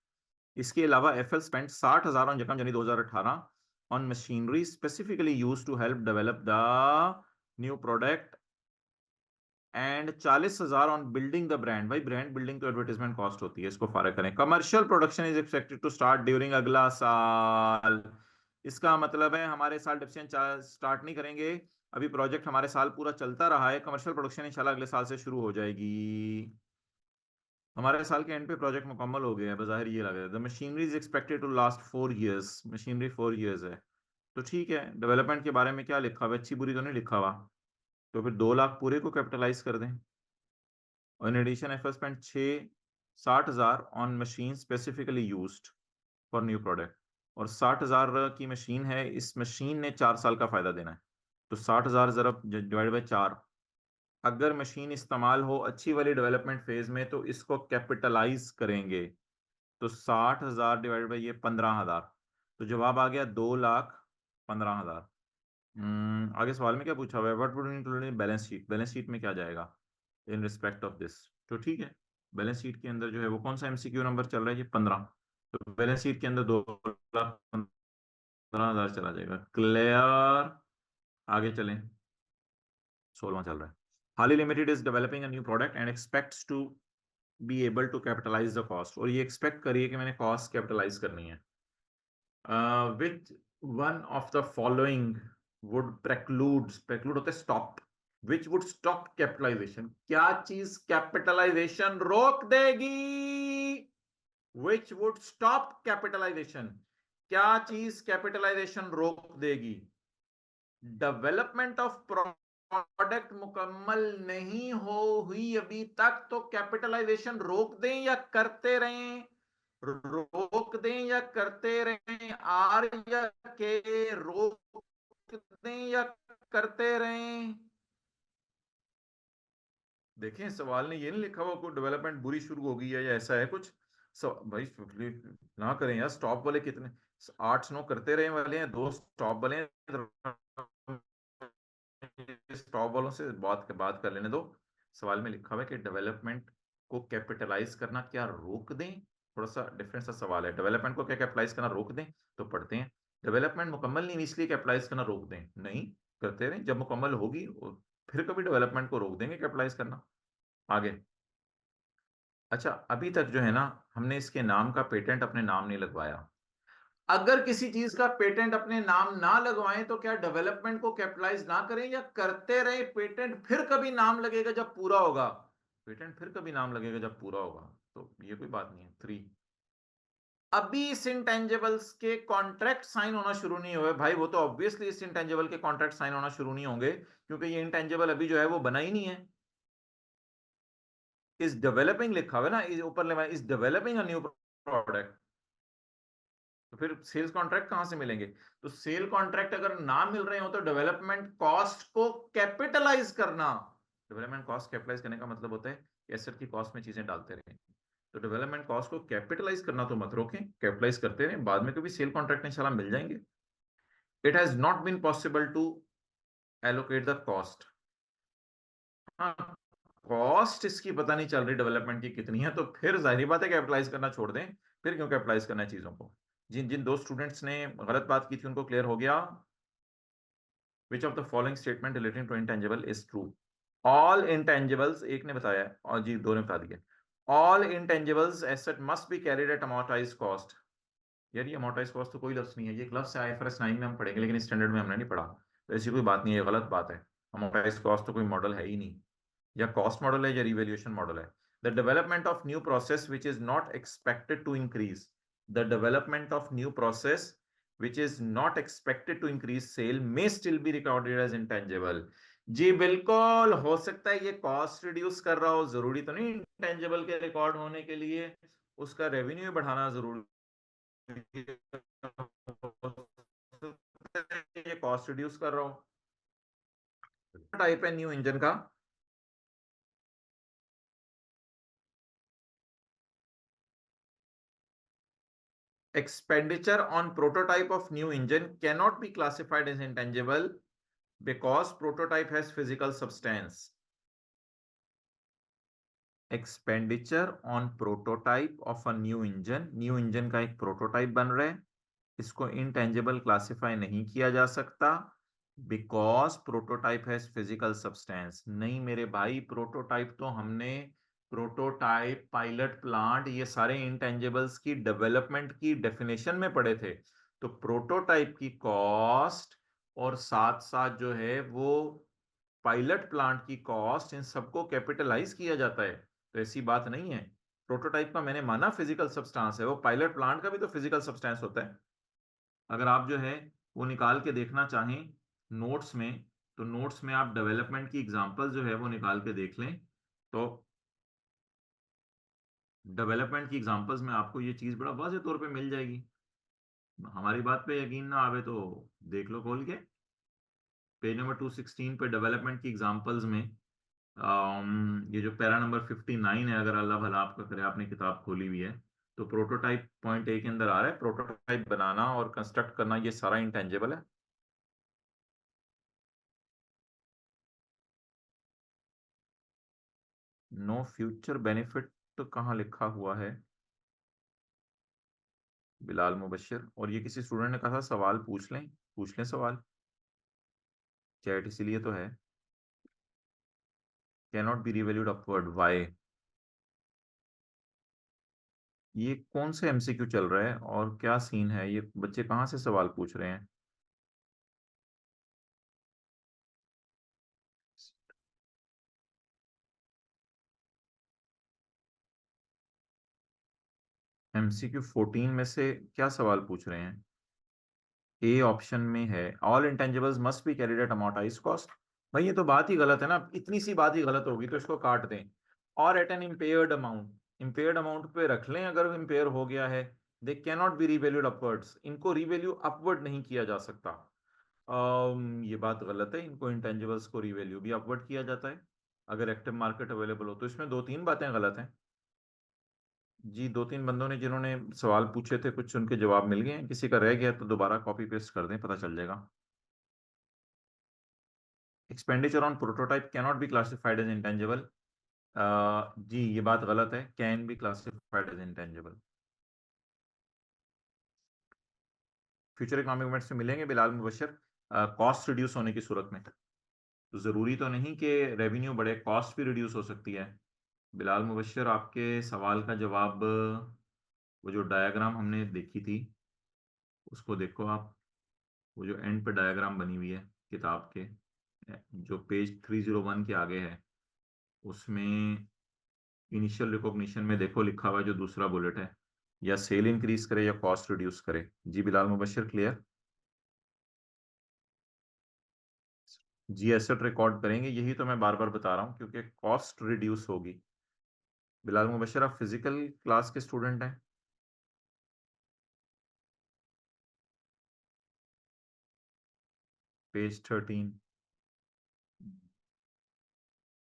इसके अलावा FL spent 60,000 on January 2018 on machinery specifically used to help develop the new product and 40,000 on building the brand. भाई brand building तो advertisement cost होती है, इसको फारग करें। Commercial production is expected to start during अगला साल। इसका मतलब है हमारे साल डिप्शन स्टार्ट नहीं करेंगे, अभी प्रोजेक्ट हमारे साल पूरा चलता रहा है, कमर्शियल प्रोडक्शन इंशाल्लाह अगले साल से शुरू हो जाएगी। हमारे साल के एंड पे प्रोजेक्ट मुकम्मल हो गया है, बज़ाहिर ये लग रहा है। The machinery is expected to last 4 years। Machinery 4 years है, तो ठीक है। डेवलपमेंट के बारे में क्या लिखा हुआ है, अच्छी बुरी तो नहीं लिखा हुआ, तो फिर 2 लाख पूरे को कैपिटलाइज कर दें। और in addition F spent 60,000 on machine specifically used for new product. और 60,000 की मशीन है, इस मशीन ने 4 साल का फायदा देना है, तो 60,000 जरा डिवाइड बाई 4। अगर मशीन इस्तेमाल हो अच्छी वाली डेवलपमेंट फेज में तो इसको कैपिटलाइज करेंगे, तो 60,000 डिवाइड बाई ये 15,000, तो जवाब आ गया 2,15,000। आगे सवाल में क्या पूछा हुआ है, what would include balance sheet. Balance sheet में क्या जाएगा इन रिस्पेक्ट ऑफ दिस, तो ठीक है। बैलेंस शीट के अंदर जो है वो कौन सा MCQ नंबर चल रहा है, ये 15। तो बैलेंस शीट के अंदर 2,15,000 चला जाएगा। क्लियर, आगे चलें। 16वां चल रहा है। Hali limited is developing a new product and expects to be able to capitalise the cost. और ये एक्सपेक्ट करिए कि मैंने कॉस्ट कैपिटलाइज करनी है। Which one of the following would preclude होते stop, which would stop capitalization. क्या चीज कैपिटलाइजेशन रोक देगी, विच वुड स्टॉप कैपिटलाइजेशन, क्या चीज कैपिटलाइजेशन रोक देगी। डेवलपमेंट ऑफ प्रोडक्ट मुकम्मल नहीं हो हुई अभी तक, तो कैपिटलाइजेशन रोक दें या करते रहें, रोक दें या करते रहें, आर या के, रोक दें या करते रहें। देखें सवाल ने ये नहीं लिखा हुआ कोई डेवलपमेंट बुरी शुरू होगी या ऐसा है कुछ। भाई ना करें यार, स्टॉप वाले कितने 8-9 करते रहे वाले हैं, 2 स्टॉप वाले हैं, स्टॉप वालों से बात कर लेने दो। सवाल में लिखा हुआ है कि डेवलपमेंट को कैपिटलाइज करना क्या रोक दें। थोड़ा सा डिफरेंट सा सवाल है, डेवलपमेंट को क्या कैपिटलाइज करना रोक दें। तो पढ़ते हैं, डेवलपमेंट मुकम्मल नहीं हुई इसलिए कैपिटलाइज करना रोक दें, नहीं करते रहें, जब मुकम्मल होगी फिर कभी डेवलपमेंट को रोक देंगे कैपिटलाइज करना। आगे, अच्छा अभी तक जो है ना हमने इसके नाम का पेटेंट अपने नाम नहीं लगवाया। अगर किसी चीज का पेटेंट अपने नाम ना लगवाएं तो क्या डेवलपमेंट को कैपिटलाइज ना करें या करते रहे, पेटेंट फिर कभी नाम लगेगा जब पूरा होगा, पेटेंट फिर कभी नाम लगेगा जब पूरा होगा, तो ये कोई बात नहीं है। 3, अभी इस इंटेंजिबल्स के कॉन्ट्रैक्ट साइन होना शुरू नहीं हुए। भाई वो तो ऑब्वियसली इस इंटेंजिबल के कॉन्ट्रैक्ट साइन होना शुरू नहीं होंगे, क्योंकि ये इंटेंजिबल अभी जो है वो बना ही नहीं है। इस डेवलपिंग लिखा हुआ है ना ऊपर, इस डेवलपिंग अ न्यू प्रोडक्ट, तो फिर सेल्स कॉन्ट्रैक्ट कहां से मिलेंगे। तो सेल कॉन्ट्रैक्ट अगर ना मिल रहे हो तो डेवलपमेंट कॉस्ट को कैपिटलाइज करना, डेवलपमेंट कॉस्ट कैपिटलाइज करने का मतलब होता है एसेट की कॉस्ट में चीजें डालते रहें। तो डेवलपमेंट कॉस्ट को कैपिटलाइज करना तो मत रोकें, कैपिटलाइज करते रहें, बाद में कभी सेल कॉन्ट्रैक्ट इंशाल्लाह मिल जाएंगे। It has not been possible to allocate the cost. हाँ, कॉस्ट इसकी पता नहीं चल रही डेवलपमेंट की कितनी है, तो फिर जाहिर बात है कैपिटलाइज करना छोड़ दें। फिर क्यों कैपिटलाइज करना है चीजों को। जिन जिन 2 स्टूडेंट्स ने गलत बात की थी उनको क्लियर हो गया। Which of the following statement relating to intangible is true? All intangibles, एक ने बताया है और जी 2 ने बता दिया। All intangibles asset must be carried at amortized cost। यार ये amortized cost तो कोई लफ्ज नहीं है, ये एक लफ्ज है IFRS 9 में हम पढ़ेंगे, लेकिन स्टैंडर्ड में हमने नहीं पढ़ा, तो ऐसी कोई बात नहीं है, ये गलत बात है। amortized cost तो कोई मॉडल है ही नहीं, या कॉस्ट मॉडल है या रिवैल्यूएशन मॉडल है। The development of new process which is not expected to increase, the development of new process which is not expected to increase sale may still be recorded as intangible। जी बिल्कुल, हो सकता है ये cost reduce कर रहा हो, जरूरी तो नहीं इंटेंजिबल के रिकॉर्ड होने के लिए उसका रेवेन्यू बढ़ाना जरूरी है, ये कॉस्ट रिड्यूस कर रहा हो। टाइप है न्यू इंजन का? expenditure on prototype of new engine cannot be classified as intangible because prototype has physical substance. Expenditure on prototype of a new engine का एक प्रोटोटाइप बन रहा है, इसको intangible क्लासिफाई नहीं किया जा सकता because prototype has physical substance. नहीं मेरे भाई, प्रोटोटाइप तो हमने प्रोटोटाइप, पायलट प्लांट, ये सारे इंटेंजिबल्स की डेवलपमेंट की डेफिनेशन में पढ़े थे। तो प्रोटोटाइप की कॉस्ट और साथ साथ जो है वो पायलट प्लांट की कॉस्ट, इन सबको कैपिटलाइज किया जाता है। तो ऐसी बात नहीं है। प्रोटोटाइप का मैंने माना फिजिकल सब्सटेंस है, वो पायलट प्लांट का भी तो फिजिकल सब्सटेंस होता है। अगर आप जो है वो निकाल के देखना चाहें नोट्स में, तो नोट्स में आप डेवलपमेंट की एग्जांपल जो है वो निकाल के देख लें, तो डेवलपमेंट की एग्जांपल्स में आपको ये चीज बड़ा वाज़ेह तौर पे मिल जाएगी। हमारी बात पे यकीन ना आवे तो देख लो खोल के, पेज नंबर 216 पे डेवलपमेंट की एग्जांपल्स में ये जो पैरा नंबर 59 है, अगर अल्लाह भला आपका करे आपने किताब खोली हुई है, तो प्रोटोटाइप पॉइंट ए के अंदर आ रहा है, प्रोटोटाइप बनाना और कंस्ट्रक्ट करना ये सारा इंटेंजिबल है। नो फ्यूचर बेनिफिट तो कहाँ लिखा हुआ है बिलाल मुबश्शिर? और ये किसी स्टूडेंट ने कहा था सवाल पूछ लें सवाल, चैट इसीलिए तो है। Can not be revalued upward, why? ये कौन से एमसीक्यू चल रहा है और क्या सीन है, ये बच्चे कहाँ से सवाल पूछ रहे हैं? एमसीक्यू 14 में से क्या सवाल पूछ रहे हैं? ए ऑप्शन में है all intangibles must be carried at amortise cost. भाई ये तो बात ही गलत है ना, इतनी सी बात ही गलत होगी तो इसको काट दें। और at an impaired amount, impaired amount पे रख लें, अगर इम्पेयर हो गया है। They can not be revalued upwards, इनको रिवैल्यू अपवर्ड नहीं किया जा सकता। ये बात गलत है, इनको इंटेंजिबल्स को रिवैल्यू भी अपवर्ड किया जाता है अगर एक्टिव मार्केट अवेलेबल हो। तो इसमें दो तीन बातें गलत हैं जी। दो तीन बंदों ने जिन्होंने सवाल पूछे थे, कुछ उनके जवाब मिल गए हैं, किसी का रह गया तो दोबारा कॉपी पेस्ट कर दें, पता चल जाएगा। Expenditure on prototype can not be classified as intangible. जी ये बात गलत है, can be classified as intangible. Future economic movements में मिलेंगे बिलाल मुबशर, कॉस्ट रिड्यूस होने की सूरत में। तो जरूरी तो नहीं कि रेवेन्यू बढ़े, कॉस्ट भी रिड्यूस हो सकती है। बिलाल मुबशर आपके सवाल का जवाब, वो जो डायग्राम हमने देखी थी उसको देखो आप, वो जो एंड पे डायग्राम बनी हुई है किताब के, जो पेज 301 के आगे है, उसमें इनिशियल रिकॉग्निशन में देखो लिखा हुआ है जो दूसरा बुलेट है, या सेल इंक्रीज करे या कॉस्ट रिड्यूस करे। जी बिलाल मुबशर क्लियर? जी एसेट रिकॉर्ड करेंगे, यही तो मैं बार बार बता रहा हूँ, क्योंकि कॉस्ट रिड्यूस होगी। बिलाल मुबशर आप फिजिकल क्लास के स्टूडेंट हैं? पेज 13।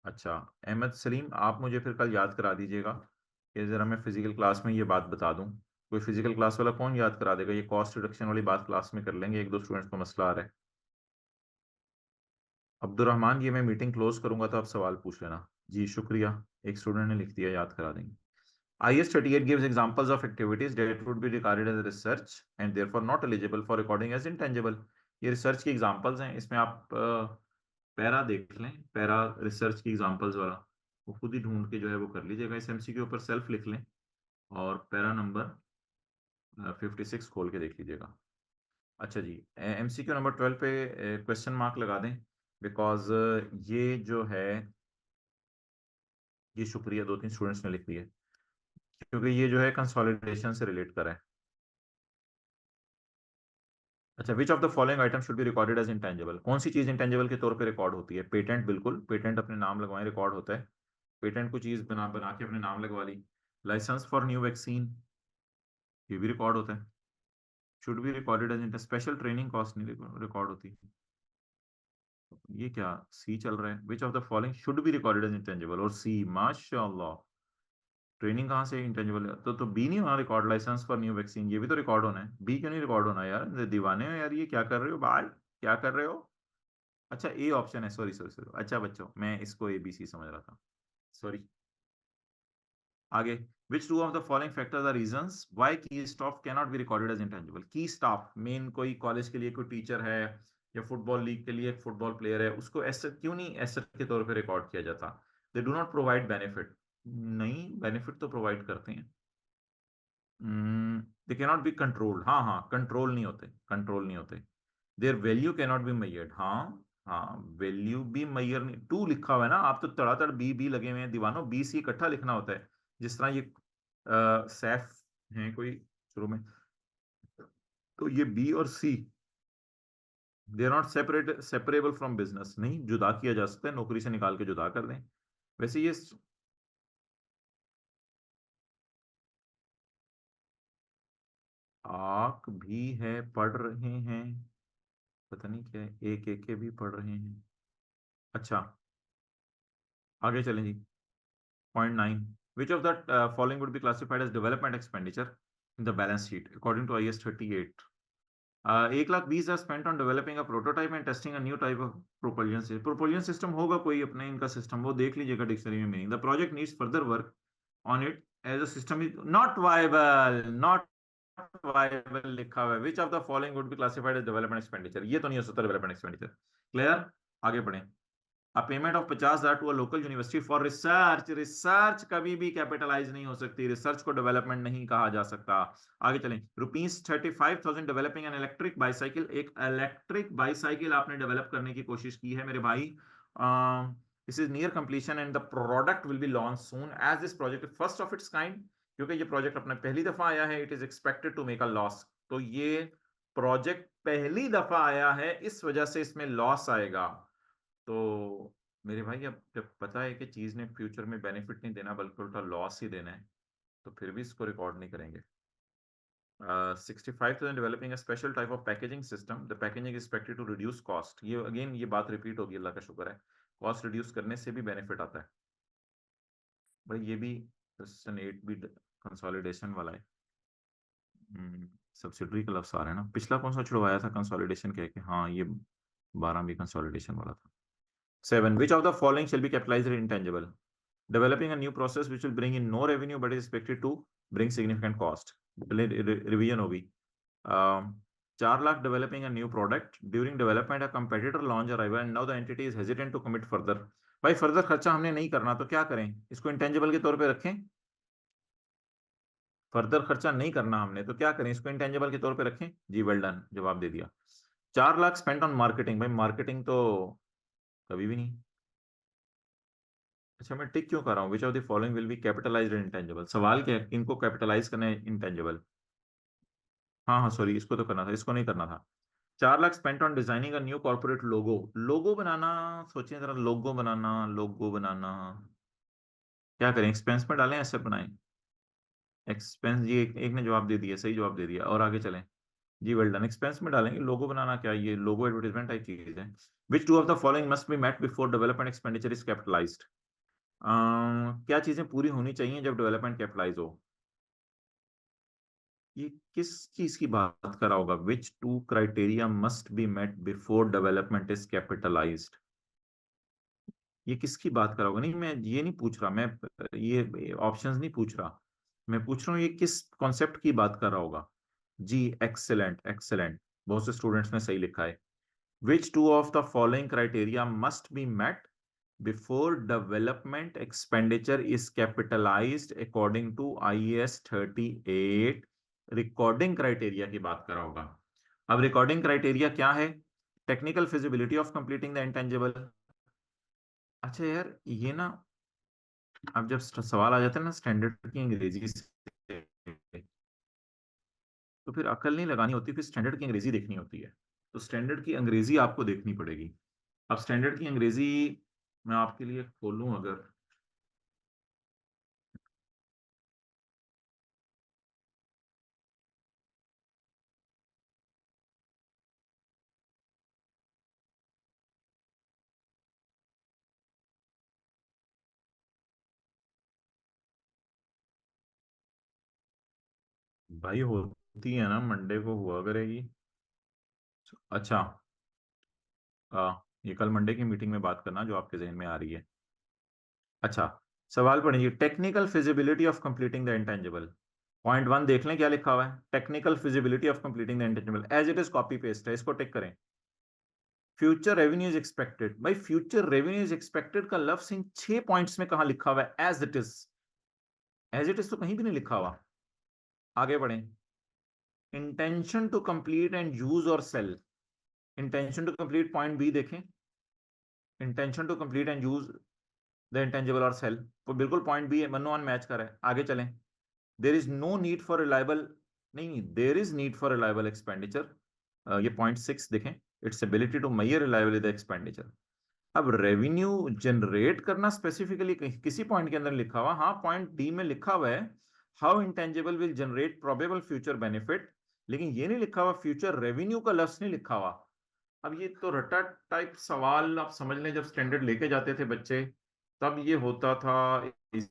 अच्छा, अहमद सलीम आप मुझे फिर कल याद करा दीजिएगा कि जरा मैं फिजिकल क्लास में ये बात बता दूं। कोई फिजिकल क्लास वाला कौन याद करा देगा? ये कॉस्ट रिडक्शन वाली बात क्लास में कर लेंगे, एक दो स्टूडेंट्स को मसला आ रहा है। अब्दुलरहमान, ये मैं मीटिंग क्लोज करूंगा तो आप सवाल पूछ लेना। जी शुक्रिया, एक स्टूडेंट ने लिख दिया, याद करा देंगे। IS 38 gives examples of activities that would be regarded as research and therefore not eligible for recording as intangible। ये रिसर्च की एग्जांपल्स हैं, इसमें आप पैरा देख लें, पैरा रिसर्च की एग्जांपल्स वाला वो खुद ही ढूंढ के जो है वो कर लीजिएगा। इस एमसी के ऊपर सेल्फ लिख लें और पैरा नंबर 56 खोल के देख लीजिएगा। अच्छा जी, MCQ नंबर 12 पे क्वेश्चन मार्क लगा दें, बिकॉज ये जो है, ये शुक्रिया दो तीन स्टूडेंट्स ने लिख दिए, क्योंकि ये जो है कंसोलिडेशन से रिलेट कर है। अच्छा, which of the following item should be recorded as intangible? कौन सी चीज इंटेंजिबल के तौर पे रिकॉर्ड होती है? पेटेंट, बिल्कुल, पेटेंट अपने नाम लगवाएं, रिकॉर्ड होता है। पेटेंट को चीज बना बना के अपने नाम लगवा ली। लाइसेंस फॉर न्यू वैक्सीन, ये भी रिकॉर्ड होता है, should be recorded as special training cost नहीं रिकॉर्ड होती। ये क्या सी चल रहा है? Which of the following should be recorded as intangible, और सी, माशाल्लाह, ट्रेनिंग कहाँ से इंटेंजिबल है? तो बी नहीं होना record? Licence for new vaccine, ये भी तो रिकॉर्ड होना है, बी क्यों नहीं रिकॉर्ड होना यार? दीवाने हो यार, ये क्या कर रहे हो भाई, क्या कर रहे हो? अच्छा, ए ऑप्शन है, सॉरी सॉरी सॉरी, अच्छा बच्चों, मैं इसको ए बी सी समझ रहा था, सॉरी। आगे, which two of the following factors are reasons why key staff cannot be recorded as intangible? की स्टाफ, मेन कोई कॉलेज के लिए कोई टीचर है या फुटबॉल लीग के लिए एक फुटबॉल प्लेयर है, उसको एसेट क्यों नहीं एसेट के तौर पे रिकॉर्ड किया जाता? They do not provide benefit. नहीं, बेनिफिट तो प्रोवाइड करते हैं। They can not be controlled, हाँ हाँ, कंट्रोल नहीं होते, कंट्रोल नहीं होते। Their value can not be measured, हाँ हाँ, वैल्यू भी मैयर नहीं, टू लिखा हुआ है ना, आप तो तड़ातड़ बी बी लगे हुए हैं दीवानों, बी सी इकट्ठा लिखना होता है, जिस तरह ये सैफ है कोई शुरू में, तो ये बी और C, they are not separable from business, नहीं जुदा किया जा सकता है, नौकरी से निकाल के जुदा कर दें। वैसे ये आक भी है, पढ़ रहे हैं, पता नहीं क्या है, एक एक के भी पढ़ रहे हैं। अच्छा, आगे चलें जी। Point 9, which of the following would be classified as development expenditure in the balance sheet according to IS 38? 1,20,000 spent on developing a prototype and testing a new type of propulsion system। propulsion system होगा कोई अपने इनका system, वो देख लीजिएगा dictionary में meaning. The project needs further work on it as a system is not viable, not viable लिखा हुआ है। Which of the following would be classified as development expenditure? ये तो नहीं हो सकता डेवलपमेंट एक्सपेंडिचर। क्लियर, आगे बढ़ें। A payment of 50,000 to a local university for research, research कभी भी कैपिटलाइज नहीं हो सकती, रिसर्च को डेवलपमेंट नहीं कहा जा सकता। आगे चलें। ₹35,000 डेवलपिंग एन इलेक्ट्रिक बाईसाइकिल, एक इलेक्ट्रिक बाईसाइकिल आपने डेवलप करने की कोशिश की है मेरे भाई। This is near completion and the product will be launch soon as this project first of its kind, क्योंकि ये प्रोजेक्ट अपने पहली दफा आया है, it is expected to make a loss. तो ये प्रोजेक्ट पहली दफा आया है, इस वजह से इसमें लॉस आएगा। तो मेरे भाई, अब जब पता है कि चीज ने फ्यूचर में बेनिफिट नहीं देना बल्कि उल्टा लॉस ही देना है, तो फिर भी इसको रिकॉर्ड नहीं करेंगे। 65,000 developing special type of packaging system, the packaging expected to reduce cost. ये अगेन ये बात रिपीट होगी, अल्लाह का शुक्र है, कॉस्ट रिड्यूस करने से भी बेनिफिट आता है। भाई ये भी सेक्शन 8 भी कंसोलिडेशन वाला है। सब्सिडरी का लफ्ज आ रहा है ना, पिछला कौन सा छुड़वाया था कंसोलिडेशन कह के? हाँ, ये 12 भी कंसोलिडेशन वाला था। 7, which of the following shall be capitalized as intangible? Developing a new process which will bring in no revenue but is expected to bring significant cost. Revision होगी। 4 lakh developing a new product, during development a competitor launch arrival and now the entity is hesitant to commit further। भाई further खर्चा हमने नहीं करना तो क्या करें? इसको इंटेंजिबल के तौर पे रखें? फर्दर खर्चा नहीं करना हमने तो क्या करें? इसको इंटेंजिबल के तौर पे रखें? जी, वेल डन, जवाब दे दिया। 4 लाख स्पेंड ऑन मार्केटिंग, भाई मार्केटिंग तो कभी भी नहीं। अच्छा, मैं टिक क्यों कर रहा हूँ? विच of the following will be capitalised intangible? सवाल क्या है, इनको कैपिटलाइज करना है इंटेंजिबल? हाँ हाँ, सॉरी, इसको तो करना था, इसको नहीं करना था। 4 lakh spent on designing a new corporate logo, logo बनाना, सोचिए जरा, लोगो बनाना, लोगो बनाना, क्या करें? एक्सपेंस में डालें, ऐसे बनाएं? एक्सपेंस, जी एक ने जवाब दे दिया, सही जवाब दे दिया, और आगे चलें। जी, वेल डन, एक्सपेंस में डालेंगे। लोगो बनाना क्या, ये लोगो एडवर्टाइजमेंट टाइप चीज है। Which two of the following must be met before development expenditure is capitalized? क्या चीजें पूरी होनी चाहिए जब डेवलपमेंट कैपिटलाइज हो? ये किस चीज की बात कर रहा होगा? Which two criteria must be met before development is capitalized? ये किसकी बात कर रहा होगा? नहीं, मैं ये नहीं पूछ रहा, मैं ये ऑप्शंस नहीं पूछ रहा, मैं पूछ रहा हूँ ये किस कॉन्सेप्ट की बात कर रहा होगा। जी, एक्सेलेंट एक्सेलेंट, बहुत से स्टूडेंट्स ने सही लिखा है। Which two of the following criteria must be met before development expenditure is capitalized according to IAS 38? Recording criteria की बात कर रहा होगा। अब रिकॉर्डिंग क्राइटेरिया क्या है? Technical feasibility of completing the intangible. अच्छा यार, ये ना, अब जब सवाल आ जाता है ना स्टैंडर्ड की अंग्रेजी से, तो फिर अकल नहीं लगानी होती, फिर स्टैंडर्ड की अंग्रेजी देखनी होती है। तो स्टैंडर्ड की अंग्रेजी आपको देखनी पड़ेगी। अब स्टैंडर्ड की अंग्रेजी मैं आपके लिए खोलूं अगर, भाई होती है ना, मंडे को हुआ करेगी। अच्छा, ये कल मंडे की मीटिंग में बात करना जो आपके जहन में आ रही है। अच्छा, सवाल पढ़िए, technical feasibility of completing the intangible. Point one देख लें क्या लिखा हुआ है, technical feasibility of completing the intangible, as it is copy paste है, इसको टिक करें। फ्यूचर रेवेन्यू इज एक्सपेक्टेड, भाई फ्यूचर रेवेन्यू इज एक्सपेक्टेड का लफ्ज इन 6 पॉइंट्स में कहां लिखा हुआ है as it is? As it is तो कहीं भी नहीं लिखा हुआ। आगे बढ़ें, intention to complete and use or sell. Intention to complete point B देखें, intention to complete and use the intangible or sell, तो बिल्कुल point B one one match कर है। आगे चलें, there is no need for reliable, नहीं there is need for reliable expenditure, ये point 6 देखें, its ability to measure reliable the expenditure. अब रेवेन्यू जनरेट करना स्पेसिफिकली किसी पॉइंट के अंदर लिखा हुआ, हाँ पॉइंट डी में लिखा हुआ है how intangible will generate probable future benefit, लेकिन ये नहीं लिखा हुआ फ्यूचर रेवेन्यू का लफ्ज नहीं लिखा हुआ। अब ये तो रटा टाइप सवाल आप समझ लें, जब स्टैंडर्ड लेके जाते थे बच्चे तब ये होता था। इस,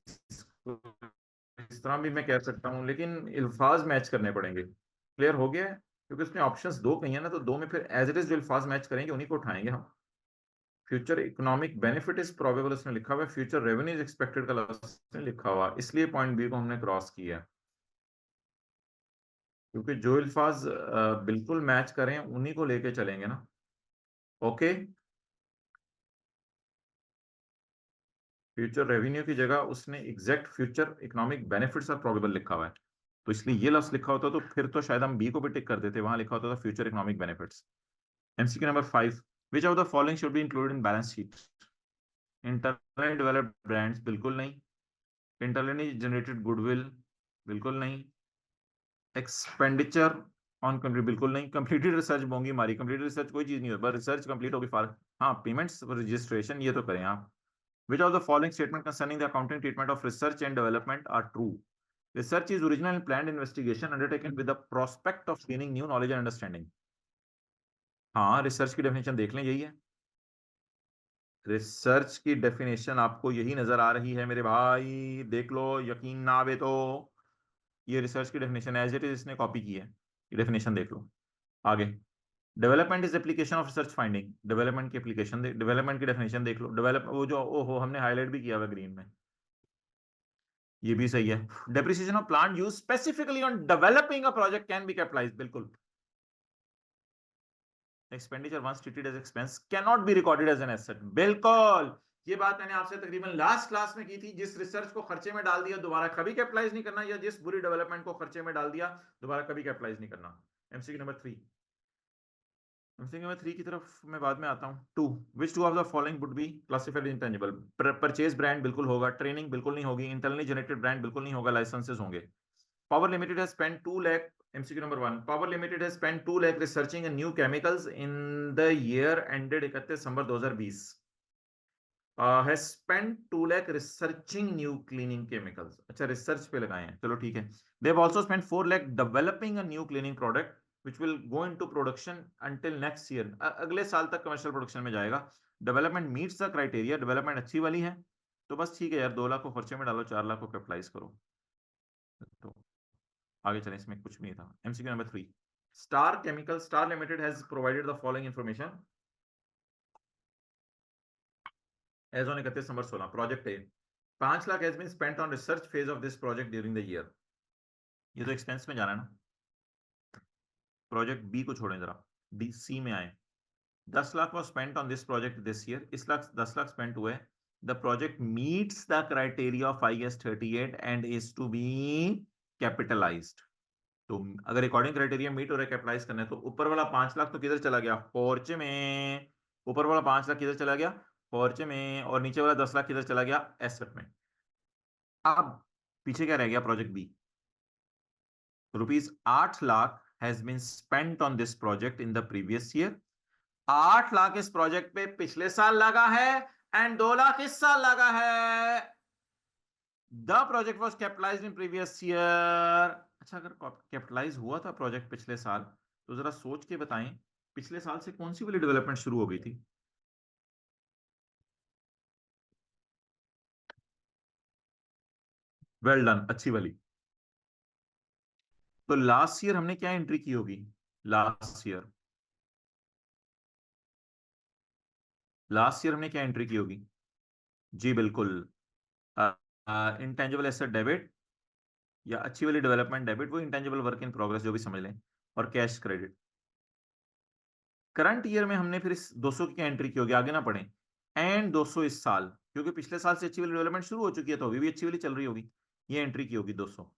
इस तरह भी मैं कह सकता हूँ, लेकिन अल्फाज मैच करने पड़ेंगे। क्लियर हो गया है? क्योंकि उसमें ऑप्शंस दो कही है ना, तो दो में फिर एज इट इज जो अल्फाज मैच करेंगे उन्हीं को उठाएंगे हम। Future economic benefit is probable उसमें लिखा हुआ है, फ्यूचर रेवेन्यू इज एक्सपेक्टेड का उसमें लिखा हुआ, इसलिए पॉइंट बी को हमने क्रॉस किया है। क्योंकि जो अल्फाज बिल्कुल मैच करें उन्हीं को लेके चलेंगे ना। ओके, फ्यूचर रेवेन्यू की जगह उसने एग्जैक्ट फ्यूचर इकोनॉमिक बेनिफिट्स और प्रोबेबल लिखा हुआ है, तो इसलिए ये लफ्ज लिखा होता तो फिर तो शायद हम बी को भी टिक कर देते, वहां लिखा होता था future economic benefits. MCQ number 5, which of the following should be included in balance sheet? Internally developed brands, बिल्कुल नहीं। इंटरनली जनरेटेड गुडविल, बिल्कुल नहीं। एक्सपेंडिचर ऑन कंप्लीट, बिल्कुल नहीं। कंप्लीटेड रिसर्च बोंगी मारी, कंप्लीटेड रिसर्च कोई चीज नहीं होती, रिसर्च कंप्लीट होगी फार। हाँ, पेमेंट्स रजिस्ट्रेशन ये तो करें आप। Which of the following statement concerning the accounting treatment of research and development are true? Research is original and planned investigation undertaken with the prospect of gaining new knowledge and understanding. हाँ, research की definition देख लें, यही है। Research की definition आपको यही नजर आ रही है मेरे भाई, देख लो, यकीन ना आवे तो ये रिसर्च की डेफिनेशन एज इट इज इसने कॉपी की है, ये डेफिनेशन देख लो। आगे, development is application of research finding, development की एप्लीकेशन, डेवलपमेंट की डेफिनेशन देख लो। डेवलप वो जो ओहो हमने हाईलाइट भी किया हुआ ग्रीन में, ये भी सही है। Depreciation of plant use specifically on developing a project can be capitalized, बिल्कुल। Expenditure once treated as expense can not be recorded as an asset, बिल्कुल। ये बात मैंने आपसे तकरीबन लास्ट क्लास में की थी, जिस रिसर्च को खर्चे में डाल दिया दोबारा कभी कैपिटलाइज नहीं करना, या जिस बुरी डेवलपमेंट को खर्चे में डाल दिया दोबारा कभी कैपिटलाइज नहीं करना। एमसीक्यू नंबर 3, एमसीक्यू नंबर 3 की तरफ मैं बाद में आता हूं। 2, which two of the following would be classified intangible? Purchase brand बिल्कुल होगा, ट्रेनिंग बिल्कुल नहीं होगी, इंटरनली जनरेटेड ब्रांड बिल्कुल नहीं होगा, लाइसेंसेस होंगे। Power Limited has spent 2 lakh, MCQ number 1, Power Limited has spent 2 lakh researching a new chemicals in the year ended 31 December 2020. Has spent 2 lakh researching new cleaning chemicals. अच्छा, research पे लगाए हैं, चलो ठीक है। They have also spent 4 lakh developing a new cleaning product which will go into production until next year. अगले साल तक कमर्शियल प्रोडक्शन में जाएगा। Development meets the criteria, development अच्छी वाली है, तो बस ठीक है यार, 2 लाख को खर्चे में डालो, 4 लाख को कैपिटलाइज करो। तो आगे चलें, इसमें कुछ भी नहीं था। MCQ number 3, star chemical star limited has provided the following information as on 31 December 2016। Project A, 5 lakh has been spent on research phase of this project during the year. ये तो एक्सपेंस में जाना है ना। प्रोजेक्ट बी को छोड़ें जरा, D C में आए। 10 lakh was spent on this project this year, इस लाख 10 लाख स्पेंड हुए। The project meets the criteria of IS 38 and is to be capitalized. तो अगर अकॉर्डिंग क्राइटेरिया मीट हो रहा है कैपिटलाइज करना है, तो ऊपर वाला 5 लाख तो किधर चला गया? फॉर्चे में। ऊपर वाला 5 लाख किधर चला गया? फॉर्चे में। और नीचे वाला 10 लाख किधर चला गया? एसेट में। अब पीछे क्या रह गया? Project B, rupees 8 lakh has been spent on this project in the previous year. 8 lakh इस प्रोजेक्ट पे पिछले साल लगा है एंड 2 लाख इस साल लगा है। The project was capitalised in previous year. अच्छा, अगर कैपिटलाइज हुआ था प्रोजेक्ट पिछले साल तो जरा सोच के बताएं पिछले साल से कौन सी वाली डेवलपमेंट शुरू हो गई थी। वेल डन, अच्छी वाली। तो लास्ट ईयर हमने क्या एंट्री की होगी? लास्ट ईयर हमने क्या एंट्री की होगी? जी बिल्कुल, इंटेंजिबल एसेट डेबिट या अच्छी वाली डेवलपमेंट डेबिट, वो इंटेंजिबल वर्क इन प्रोग्रेस जो भी समझ लें, और कैश क्रेडिट। करंट ईयर में हमने फिर इस 200 की क्या एंट्री की होगी? आगे ना पढ़ें, एंड 200 इस साल, क्योंकि पिछले साल से अच्छी वाली डेवलपमेंट शुरू हो चुकी है तो अभी भी अच्छी वाली चल रही होगी, ये एंट्री की होगी 200।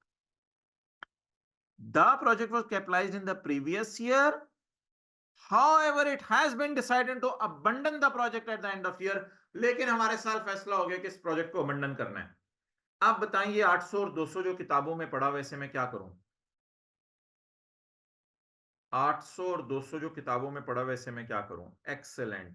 The project was capitalised in the previous year, however it has been decided to abandon the project at the end of year। लेकिन हमारे साल फैसला हो गया कि इस प्रोजेक्ट को अबंडन करना है। आप बताएं ये 800 और 200 जो किताबों में पढ़ा वैसे मैं क्या करूं? 800 और 200 जो किताबों में पढ़ा वैसे मैं क्या करूं? एक्सेलेंट।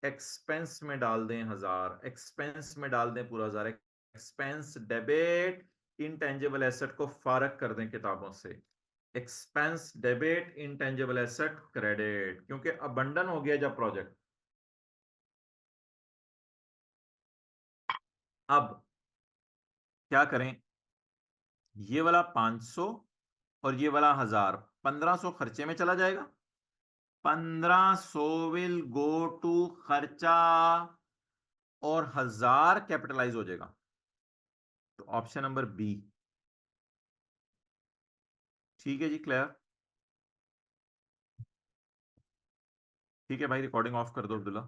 एक्सपेंस में डाल दें 1000, एक्सपेंस में डाल दें पूरा 1000, एक्सपेंस डेबिट इनटेंजिबल एसेट को फारग कर दें किताबों से। Expense debit intangible asset credit, क्योंकि अबंडन हो गया जब प्रोजेक्ट। अब क्या करें? ये वाला 500 और ये वाला 1000, 1500 खर्चे में चला जाएगा। 1500 विल गो टू खर्चा और 1000 कैपिटलाइज हो जाएगा। तो ऑप्शन नंबर बी। ठीक है जी, क्लियर? ठीक है भाई, रिकॉर्डिंग ऑफ कर दो अब्दुल्ला।